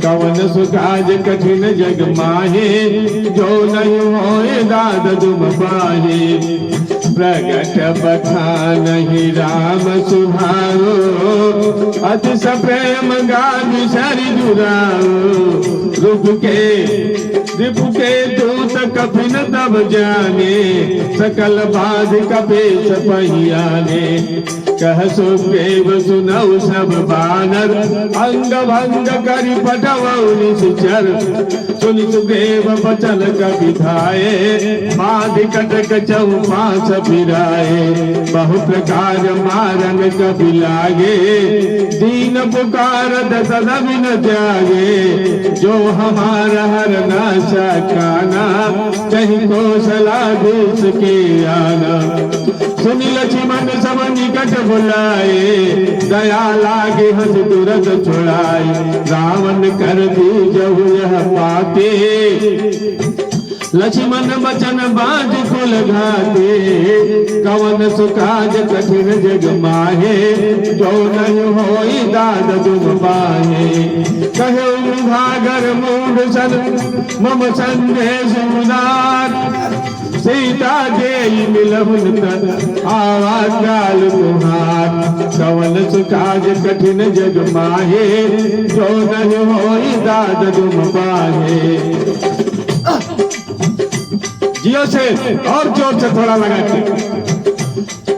कवन सुकाज कठिन जग माहे, जो नहीं होए दाद तुम पाहे। प्रगट बखानहि राम सुभाओ, अति सप्रेम गावि सरि दुराओ। रिपु के दूत कपिन तब जाने, सकल बाध कपीस पहियाने। कह सुग्रीव सुनौ सब बानर, अंग भंग करि पटवौ निश्चर। सुनि सुग्रीव बचन कपि धाये, बाध कटक चौपास फिराए। बहु प्रकार मारन कपि लागे, दीन पुकारत सदबि न त्यागे। जो हमारा हर नाशा खाना, कहीं कौशलाधीश के आना। सुनि लक्ष्मण सब निकट बुलाए, दया लागे हंस तुरंत छुड़ाए, रावण कर दी जब यह पाते, लक्ष्मण बचन बाज कुल घाते, कवन सुकाज कठिन जग माहे, जो नहीं होई दाद तुम पाहे, कहे भागर मूड सन मम संदेश उदार, सीता देई मिलहुन तन आवा काल तुहार, कवन सुकाज कठिन जग माहे, जो नहीं होई दाद तुम पाहे। जियो से और जोर से थोड़ा लगा के।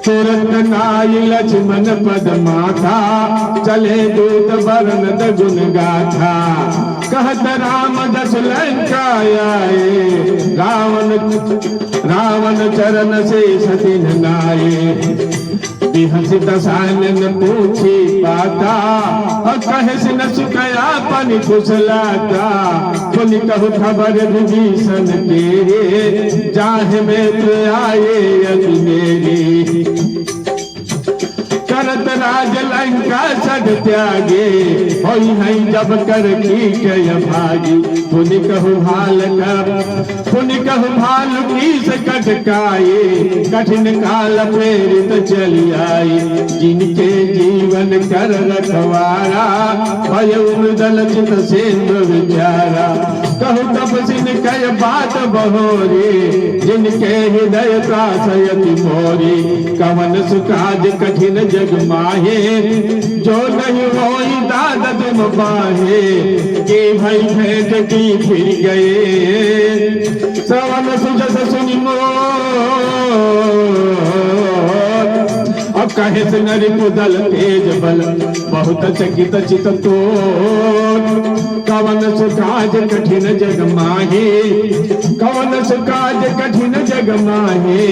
तुरंत नाई लक्ष्मण पद माथा, चले दूत वर्ण गुण गाथा, कहत राम दस लंका आए, रावण चरण से सतिन नाये, बिहसी दसानन पूछी पाता, और कहे से न सुकया पन कुशलाता, पुनि कहु खबर विभीषण के, जाहे में आए अति मेरी, करत राज लंका सद त्यागे, होई है जब कर की कय भागी, पुनि कहु भाल कर, पुनि कहु भाल की से कटकाए, कठिन काल प्रेरित चली आई, जिनके जीवन कर रखवारा, भय उदल चित सेन्द्र विचारा, कहु तब सिन कय बात बहोरी, जिनके हृदय त्रासयति मोरी, कवन सुकाज कठिन जग माहे, जो नहीं होई दाद तुम पाहे, के भाई भेंट की फिर गए, श्रवण सुजस सुनि अब कहे से नरि कुदल तेज बल, बहुत चकित चित तोर, कवन सुकाज कठिन जग माहे, कवन सुकाज कठिन जग माहे,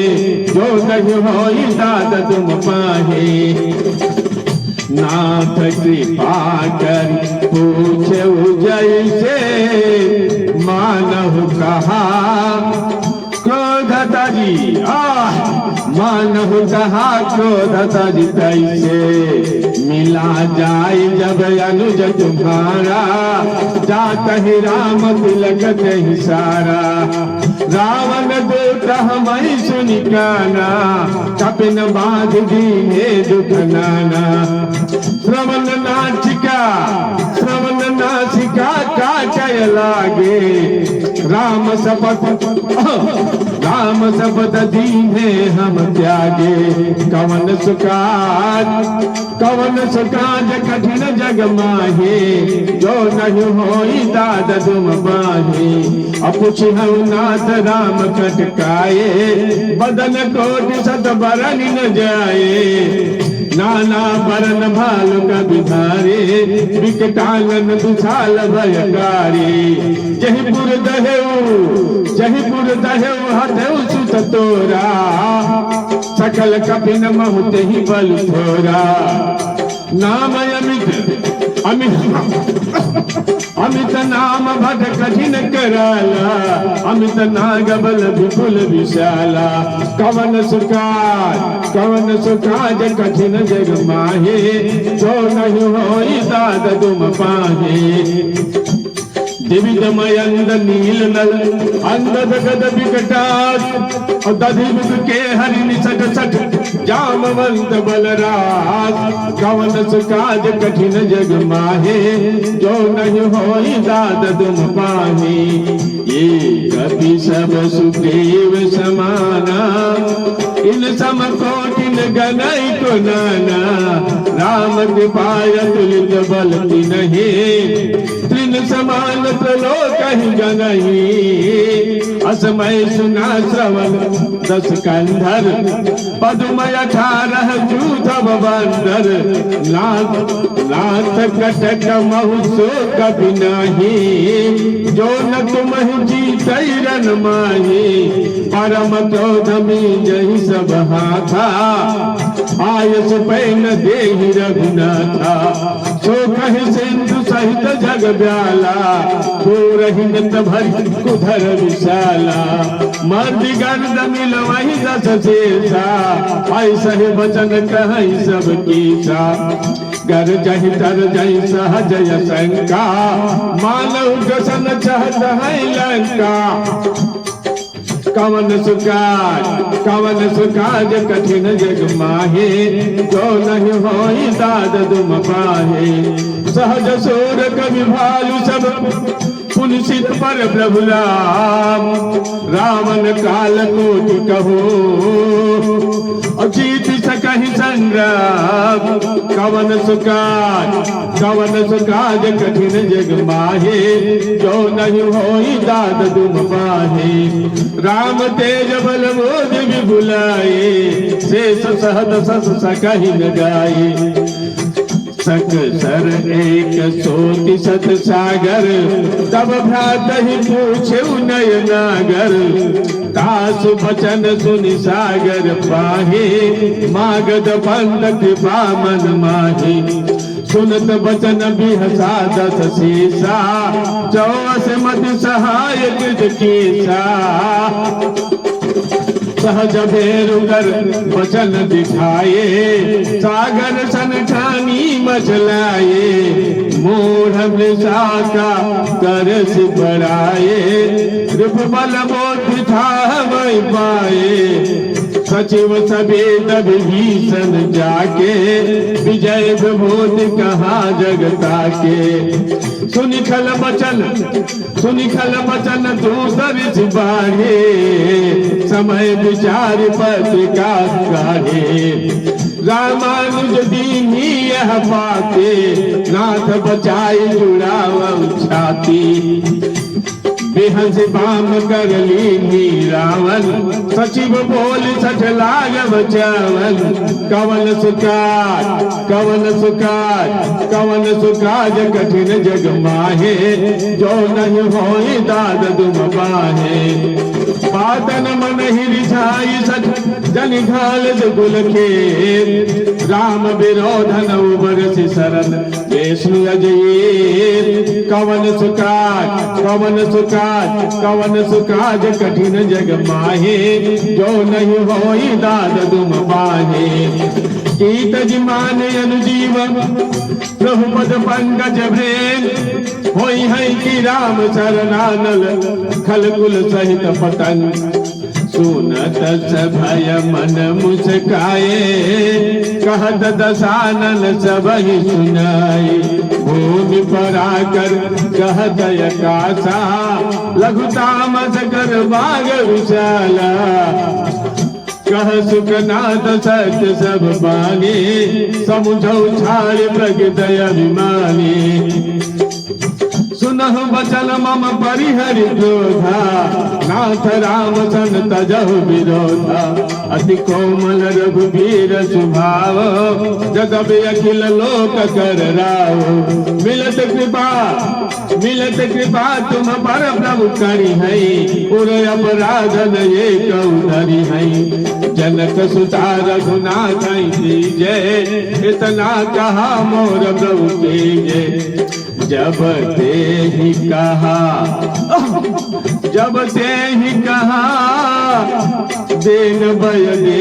जो नहीं होई दाद तुम पाहे, नाथ कृपा कर पूछे जैसे, मानहु कहा क्रोधता जी, मानहु कहा क्रोधता जी तैसे, मिला जाए जब अनुज तुम्हारा, जात ही राम तिलक ही सारा, रावण दूत हमारी सुनि काना, कपिन बांध दीने दुख नाना, श्रवण नाचिका काटय लागे, राम शपथ दीने हम त्यागे, कवन सुकाज कठिन जग माहे, जो नहीं होई दाद तुम पाहे, अपुछ नाथ राम कटकाए, बदन कोटि सत बरन न जाए, नाना बरन भालु का विधारे, विकटानन विशाल भयकारी, जहीपुर दहेउ हथेउ सुत तोरा, सकल कपिन बहुत ही बल थोरा, नाम अमित नाम भट कठिन कराला, अमित नाग बल विपुल विशाला, कवन सुकाज कठिन जग माहे, जो नहीं होई दाद तुम पाहे, दिविजमयंद नील नल अंध गद विकटास, दधिमुख के हरिनि सट सट जामवंत बलराज, कवन सुकाज कठिन जग माहे, जो नहीं होई दाद तुम पाहे, ये कपि सब सुग्रीव समाना, इन सम कोटिन गनई को नाना, राम कृपाय तुलित बल तिन्हि, तृण समान त्रिलोक ही गनहि, असमय सुना श्रवण दस कंधर, पद्मय 18 जूधव बंदर, नाथ कटक महु सो कभी नाही, जो न तुम जीतै रन माही, परम क्रोध में जहि सब हाथा, आयस पैन देहि रघुनाथा, सो कहि सिंधु सहित जग ब्याला, पूरहिन भरि कुधर विशाला, मर्द गर्द मिल वही दस शेषा ऐसा ही वचन कहीं सब कीसा गर जहि तर जहि सहजय शंका मानव गसन चहत है लंका कवन सुकाज कठिन जग माहे जो नहीं होई दाद दुम पाहे सहज सोर कवि भालु सब पुलसित पर प्रभु रावण काल कोटि कहो अजीत सकहि संग्राम कवन सुकाज कठिन जग माहे जो नहीं होई दाद दुम पाहे राम तेज बल मोद विभुलाए शेष सहद सस सकहि न गाये सक सर एक सोति सत सागर तब भ्रात ही पूछे नय नागर दास बचन सुनि सागर पाहे मागध पंथ कृपा मन माहे सुनत बचन बिहसा दस शेषा चौस मत सहाय कृत केसा सहज भेरुगर वचन दिखाए सागर सन ठानी मचलाए मूढ़ मृषा का तरस बढ़ाए रूप बल बोध था वही पाए सचिव सवेद विभीषण जाके विजय विभूत कहा जगता के सुनिखल बचन दूसर बाढ़े समय विचार पत्रिका काढ़े रामानुज दीनी यह पाते नाथ बचाई जुड़ाव छाती बेहंस बाम कर ली रावण सचिव बोल सठ लाग बचावन कवन सुकाज कठिन जग माहे जो नहीं होई दाद दुम पाहे पातन मन ही रिझाई सठ जन घाल गुल के राम विरोधन उबरस शरण विष्णु अजय कवन सुकाज कठिन जग माहे जो नहीं होई दाद दुम पाहे कीत जिमान अनुजीव प्रभु पद पंकज भेद होई है कि राम शरणानल खलकुल सहित पतंग सुनत भय मन मुस्काए कहत दशानन सब ही सुनाई भूमि पर आकर कहत आकाशा लघुतामस कर बाग विशाला कह सुखनाथ सत्य सब बानी समुझौ छाड़ प्रगत अभिमानी सुनहु बचन मम परिहरि क्रोधा नाथ राम सन तजहु विरोधा अति कोमल रघुवीर स्वभाव जगब अखिल लोक कर राव मिलत कृपा तुम पर प्रभु करी है पुर अपराधन ये कौधरी है जनक सुता रघुनाथ जय इतना कहा मोर प्रभु के जय जब ते ही कहा देन बय दे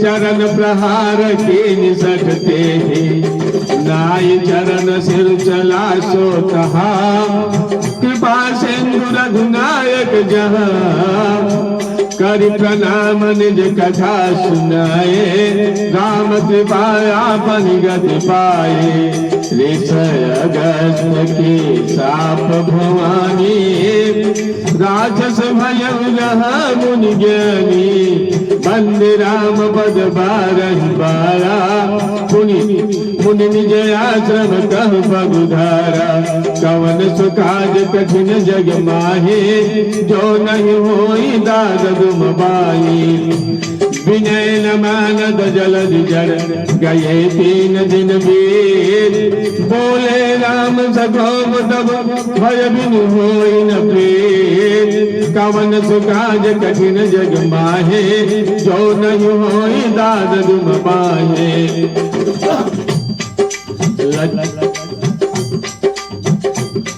चरण प्रहार के निसटते हैं नाई चरण सिर चला सो कहा कृपा सिंधु रघुनायक जहाँ करि प्रणाम निज कथा सुनाए राम कृपा आपन गति पाए ऋषय अगस्त के साप भवानी राजस भय मुनि ज्ञानी बंदे राम पद बारह बारा मुनि निज आश्रम कह पगुधारा कवन सुकाज कठिन जग माहे जो नहीं होई दाद दुम बाई विनय न मानद जलद जड़ गए 3 दिन बीत बोले राम सगोम तब भय बिनु होई न प्रीत कवन सुकाज कठिन जग माहे जो नहीं होई दाद दुम पाहे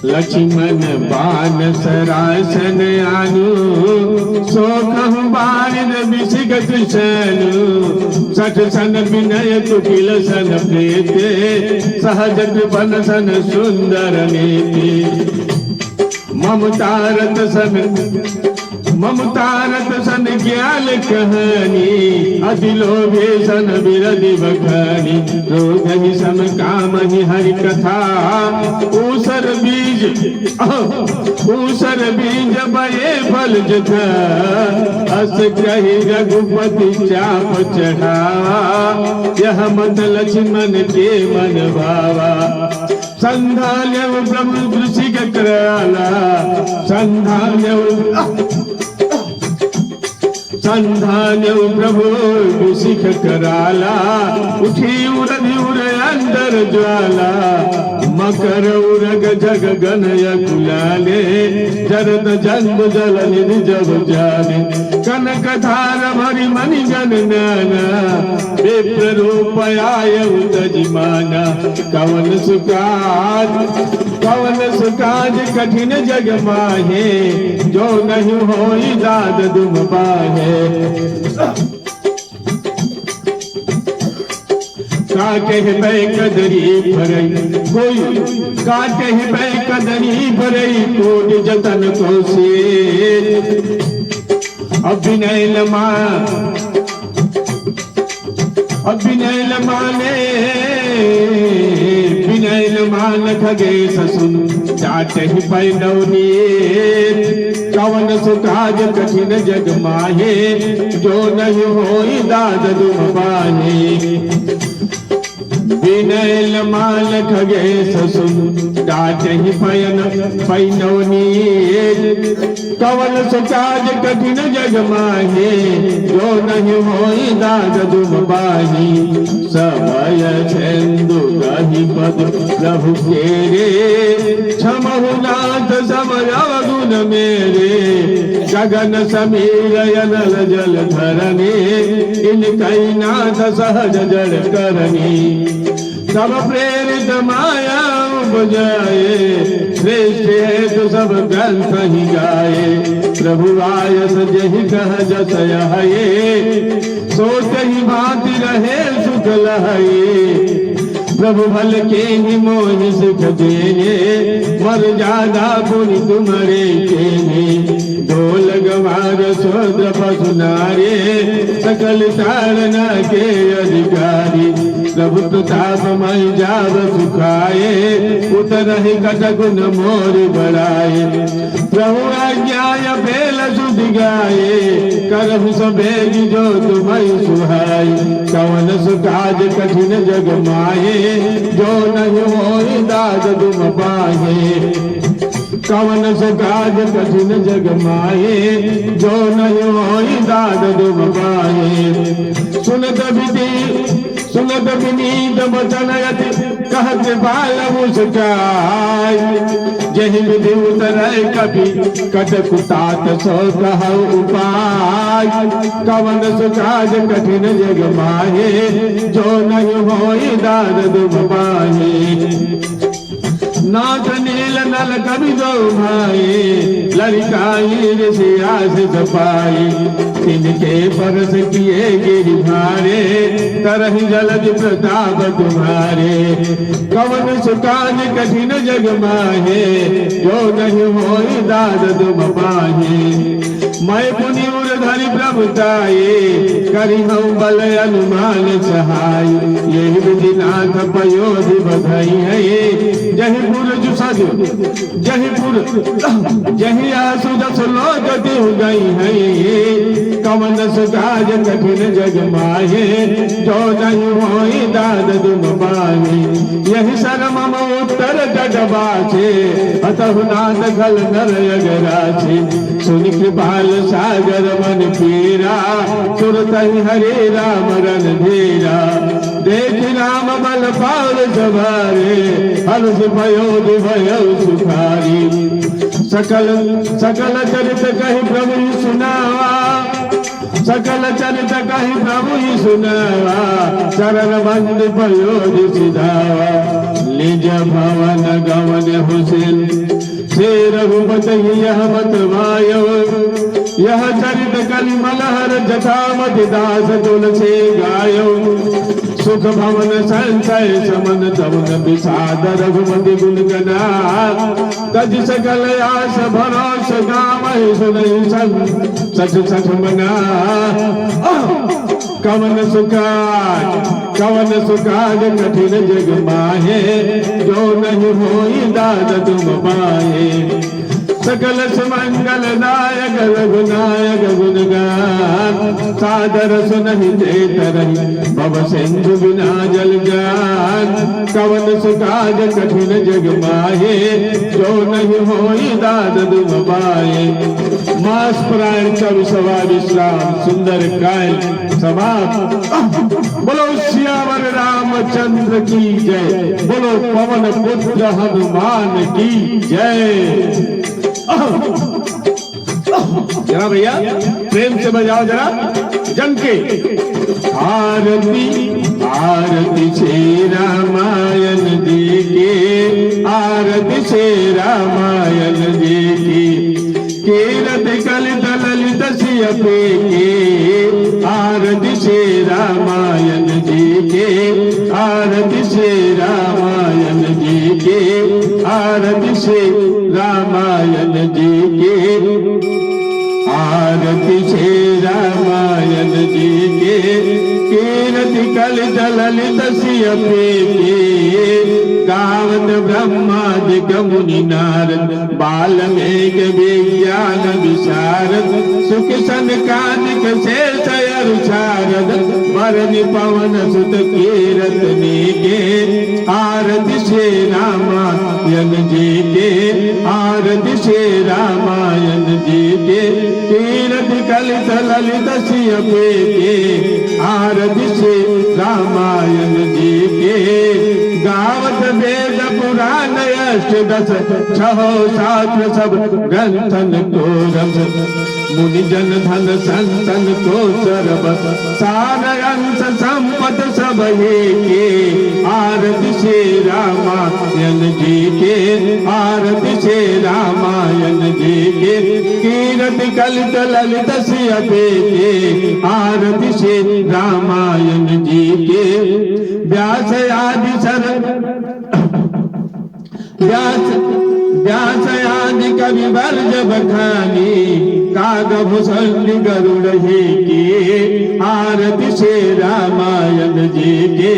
लक्ष्मण बान सरासन आनु सोखहु बारिद बिसिक कृष्णु सठ सन विनय कुटिल सन प्रीते सहज कृपन सन सुंदर नीति ममतारत सन ज्ञान कहानी अति लोभे सन विरधि बखानी रोग ही सम काम ही हरि कथा ऊसर बीज बये फल जथा अस कही रघुपति चाप चढ़ावा यह मत लक्ष्मण के मन भावा संधाल्य प्रभु दृषि कराला संधान्य प्रभु सिख कराला उठी उरधि उर अंदर ज्वाला मकर उरग जग गनय कुलाले जरद जन्म जल निधि जब जाने कनक धार भरि मणि गण नाना विप्र रूप आय उतजिमाना कवन सुकाज कठिन जग माहे जो नहीं होई दाद दुम पाहे काटे है कदरी भरई कोई काटे है कदरी भरई कोट जतन को से अभिनय माने विनय मान खगे ससुन जाट ही पैनौनी कवन सुकाज कठिन जग माहे जो नहीं होई दाद दुम पाहे विनय माल खगे ससुन डाट ही पैनौनी कवन सुकाज कठिन जग माहे जो नहीं होई दाद दुम पाही समय छेंदु कही पद प्रभु केरे क्षमहुनाथ समय अवगुण मेरे गगन समीर अनल जल धरने इन कई नाथ सहज जल करनी सब प्रेरित माया उपजाए श्रेष्ठ है तो सब ग्रंथ ही गाए प्रभु आयस जहि कह जस ये सोच ही भांति रहे सुख लहे प्रभु भल के ही मोह सुख देने मर जादा पुनि तुम्हारे के ढोल गवार सोद्र पशु नारे सकल तारना के अधिकारी प्रभु प्रताप मई जाव सुखाए उतर ही कटगुन मोर बढ़ाए प्रभु आज्ञा बेल सुध गाये करहु सबेग जो तुम्हारी सुहाई कवन सुकाज कठिन जग माहे जो नहीं होई दाद दुम पाहे कवन सुकाज कठिन जग माहे जो नहीं होई दाद दुम पाहे सुनत विनीत वचन यति कहत बाल मुस्काई जहि विधि उतरै कभी कटकुतात सो कह उपाय कवन सुकाज कठिन जग माहे जो नहीं होई दाद दुम पाहे नाथ नील नल कवि दो भाई लड़काई ऋषियास सपाई इनके परस किए गिरि भारे तरहि जलधि प्रताप तुम्हारे कवन सुकाज कठिन जग माहे जो नहीं होई दाद दुम पाहे मैं पुनि उर धरि प्रभुताये करि हम बल अनुमान सहाय यही विधि नाथ पयोधि बधाई है जहि पुर सज जहि आसु दस लोक देहु गई है कवन सुकाज कठिन जग माहे जो नहीं होई दाद दुम पाहे यही शर्म उत्तर जगबाछे अतः नाथ खल नर अगराछे सुनि कृपाल सागर मन पीरा तुरत हरे राम रणधीरा देख राम बल पाल सवारे हर्ष भयो भयो सुखारी सकल चरित कहि प्रभु सुनावा सकल चरित कहि प्रभु सुनावा चरण बंद पयोधि सिधावा निज भवन गवन हुसैन से रघुपति यह मत वायो यह चरित कलिमल हर जटामति दास तुलसी गायो सुख भवन संचय समन तवन विषाद रघुमति गुण गना तज सकल आस भरोस गावहि सुनहि सच सच मना कवन सुकाज कठिन जग माहे जो नहीं होई दाद तुम पाए सकल सुमंगल नायक रघुनायक गुणगान सादर सुनहि देत रही भव सिंधु बिना जल जान कवन सुकाज कठिन जग माहे जो नहीं होई दाद तुम पाए मास प्राण कवि सभा विश्राम सुंदर कायल समाप्त। बोलो सियावर रामचंद्र की जय, बोलो पवन पुत्र हनुमान की जय। जरा भैया प्रेम से बजाओ जरा जम के। आरती आरती से रामायण जी के, आरती से रामायण जी की कीरत कलित ललित सियपे के आरती से रामायण जी के, आरती से रामायण जी के, आरती से रामायण जी के, आरती से रामायण जी के कीरति कलित ललित सियपे के गावत ब्रह्मादिक मुनि नारद बाल्मीकि विज्ञान विशारद सुख सनकादिक शेष अरुचारद वरनि पवन सुत कीरतनी के आरती से रामायण जी के, आरती से रामायण जी के कीरति कलित ललित सियपे के आरती से रामायण जी के गावत वेद पुराण अष्टदश छहो शास्त्र सब ग्रंथन को रस मुनि जन धन संतन को सरबत सार अंश संपत सब ये के आरती से रामायण जी के, आरती से रामायण जी के कीरति कलित ललित सियपे के आरती से रामायण जी के व्यास आदि सर व्यास आदि कवि वर्ज बखानी कागभूषण गरुड़ ही की आरती से रामायण जी के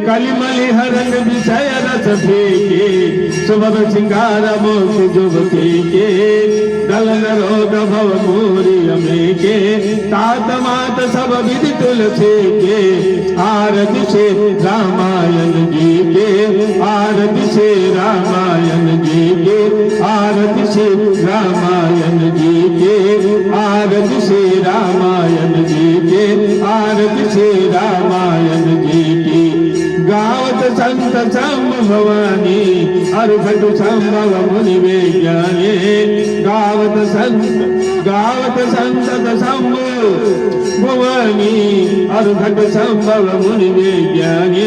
कलिमलि हरण विषय रस फेंके सुभग सिंगार मोक्ष जुबती के दलन रोग भव मूरी अमे के तात मात सब विधि तुलसी के आरती से रामायण जी के, आरती से रामायण जी के, आरती से रामायण जी के, आरती से रामायण जी के, आरती से रामायण जी की गावत संत संभवानी अर्घट संभव मुनि विज्ञानी गावत संत संभव भवानी अर्घट संभव मुनि विज्ञानी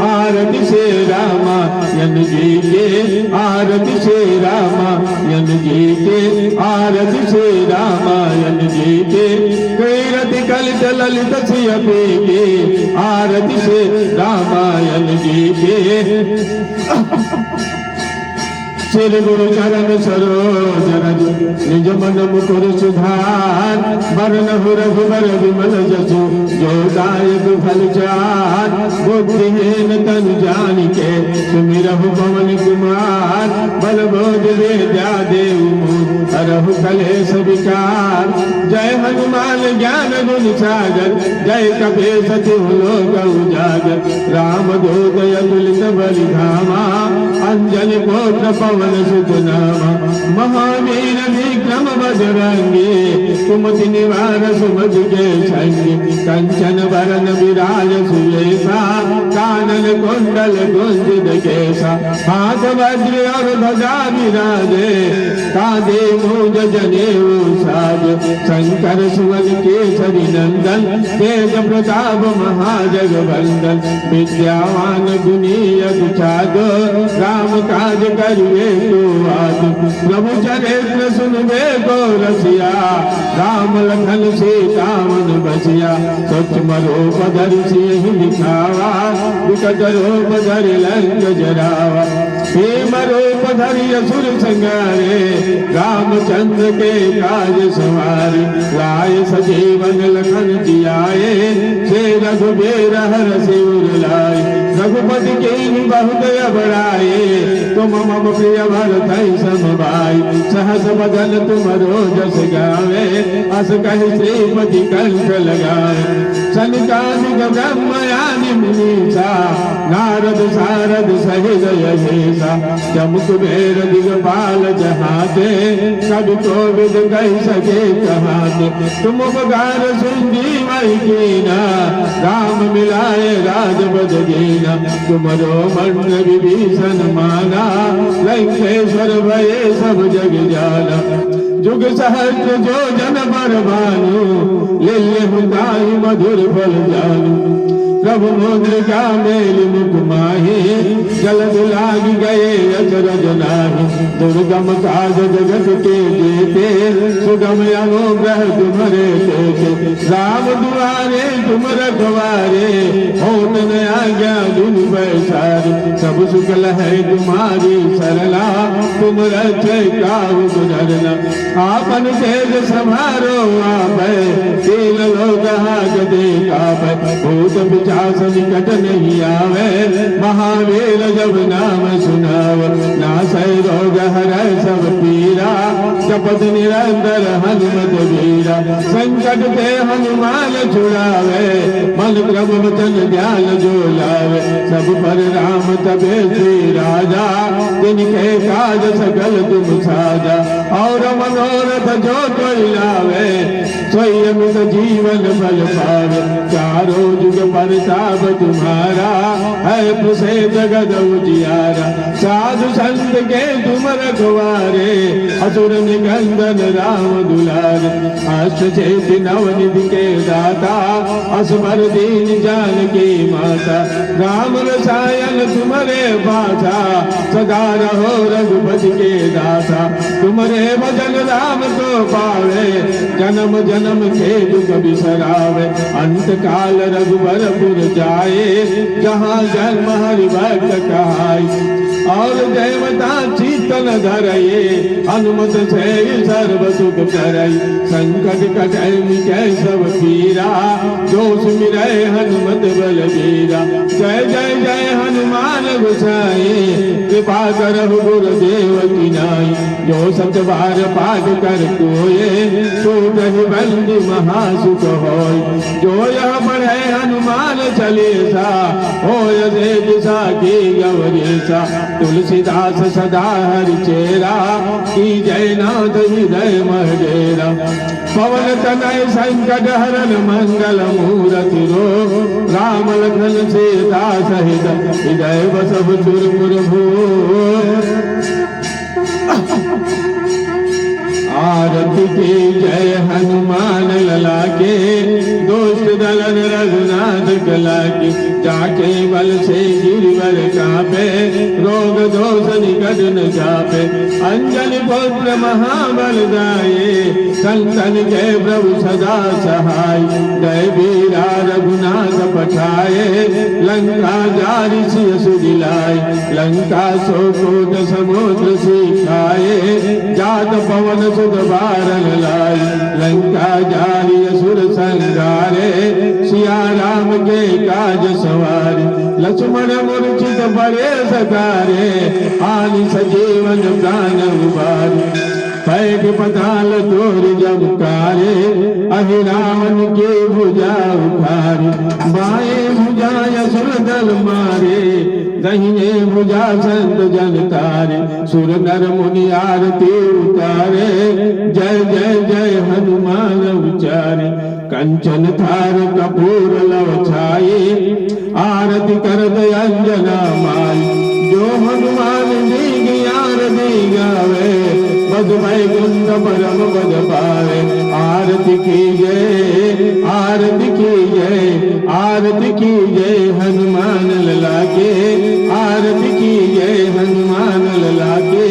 आरती से रामायण जी के, आरती से रामायण जी के, आरती से रामायण जी के कीरति कलित ललित सियपे के आरती से रामायण जी के श्री गुरु चरण सरोज रज निज मन मुकुर सुधार वरण रघुबर विमल जसु जो दायक फल चार बुद्धिहीन तन जानिके सुमिरहु पवन कुमार बल बोध विद्या देव हरहु कलेश विकार जय हनुमान ज्ञान गुण सागर जय कपीश तिहु लोक उजागर राम दूत अतुलित बलि धामा अंजनी पुत्र पवन सुत नामा महावीर विक्रम बजरंगी कुमति निवार सुमति के संगी कंचन वरन विराज सुलेसा कानन कुंडल कुंजित केसा, हाथ वज्र और ध्वजा विराजे, कांधे मूंज जनेऊ साज, शंकर सुवन केसरी नंदन, तेज प्रताप महाजगवंदन, विद्यावान गुणी अति चातुर, राम काज करिए को आतुर, प्रभु चरित्र सुनबे को रसिया, राम लखन सीता मन बसिया, सच मरूप धरि सियहि दिखावा, विकट रूप धरि लंक जरावा, भीम रूप धरि असुर संहारे, रामचंद्र के काज सवारे, लाए सजीवन लखन जियाए, से रघुबीर हरषि उर लाए, रघुपति कीन्हि बहुत बड़ाए, तुम मम प्रिय भरतहि सम भाई, सहस बदन तुमरो जस गावे, अस कहि श्रीपति कंठ लगाए, सनकादिक ब्रह्मयानि मुनीसा, नारद सारद सहित यशेसा, जम कुबेर दिगपाल जहाते, कवि कोविद कहि सके कहाते, तुम उपकार संजीवहि कीना, राम मिलाए राजपद दीना, तुमरो मंत्र विभीषण माना, लंकेश्वर भये सब जग जाना, जुग सहस्र जो जन पर भानु, लेल्यहु ताहि मधुर फल जानू, प्रभु मुद्रिका मेलि मुख माहि, जलधि लागी गए अचरज नाहि, दुर्गम काज जगत के जेते, सुगम अनुग्रह तुम्हारे तेते, राम दुआरे तुम रखवारे, होत न आज्ञा दुनि बैसारे, सब सुख लहै तुम्हारी सरला, तुम रक्षै काहू को डरना, आपन तेज समारो आपै, तीन लोक हाकते कापै, भूत पिशाच निकट नहीं आवे, महावीर जब नाम सुनाव, नासै रोग हरै सब पीरा, जपत निरंतर हनुमत वीरा, संकट ते हनुमान छुड़ावे, मन क्रम वचन ध्यान जो लावे, सब पर राम तबे श्री राजा, तिनके काज सकल तुम साजा, और मनोरथ जो कोई लावे, सोई अमित जीवन फल पावे, चारों जुग परताप तुम्हारा, है पुसे जगत उजियारा, साधु संत के तुम रखवारे, असुर निकंदन राम दुलारे, अष्ट चेति नवनिधि के दाता, असबर दीन जानकी माता, राम रसायन तुम्हारे पासा, सदा रहो रघुपति के दासा, तुम्हारे भजन राम को पावे, जन्म जन्म के दुख बिसरावे, अंत काल रघुबरपुर जाए, जहाँ जन्म हरि भक्त कहाई, और देवता चीतन धरये, हनुमत से सर्व सुख करई, संकट कटै मिटै सब पीरा, जो सुमिरै हनुमत बलबीरा, जय जय जय हनुमान गोसाई, कृपा करहु गुरुदेव की नाई, जो सत बार पाठ कर कोये, तो कहि बंदी महासुख होय, जो यह पढ़े हनुमान चालीसा, होय से दिशा की गौरीसा, तुलसीदास सदा हरि चेरा, की जय नाथ हृदय महडेरा, पवन तनय संकट हरन मंगल मूरति रो, राम लखन सीता सहित हृदय बसहु सुरपुर भूर, आरती की जय हनुमान लला के, दुष्ट दलन रघुनाथ कला के, जाके बल से गिरवर कापे, रोग दोष निकट न जापे, अंजलि पुत्र महाबल दाये, संतन के प्रभु सदा सहाय, जय वीरा रघुनाथ पठाए, लंका जारि सिय सुदिलाय, लंका सोकोट समुद्र सिखाए, जात पवन सुत बारन लाई, लंका जारि असुर संगारे, सिया राम के काज सवारे, लक्ष्मण मूर्छित पड़े सकारे, आनि सजीवन प्राण उबारे, पैठ पताल तोर जमकारे, अहि रावण के भुजा उखारे, बाएं भुजा असुर दल मारे, दहिने भुजा संत जन तारे, सुर नर मुनि आरती उतारे, जय जय जय हनुमान उचारे, कंचन थार कपूर लव छाई, आरती करत अंजना माई जो हनुमान जी की आरती गावे बद वैकुंठ परम पद पावे आरती की जय आरती की जय आरती की जय हनुमान लला के आरती की जय हनुमान लला के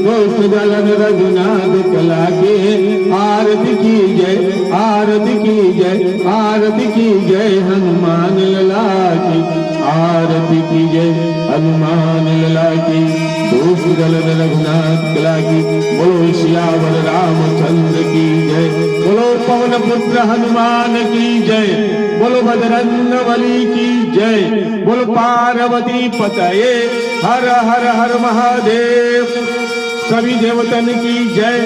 दोष दलन रघुनाथ कला के आरती की जय आरती की जय आरती की जय हनुमान लला की आरती की जय हनुमान लला की दोष दलन रघुनाथ कला की बोलो सियावर रामचंद्र की जय बोलो पवन पुत्र हनुमान की जय बोलो बजरंग बली की जय बोलो पार्वती पतये हर हर हर महादेव सभी देवतन की जय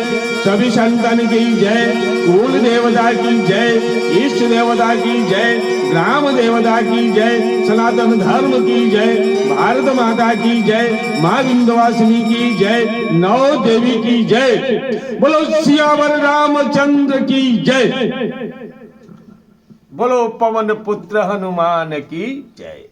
सभी संतन की जय कुल देवता की जय इष्ट देवता की जय ग्राम देवता की जय सनातन धर्म की जय भारत माता की जय माँ विंध्यवासिनी की जय नौ देवी की जय बोलो सियावर रामचंद्र की जय बोलो पवन पुत्र हनुमान की जय।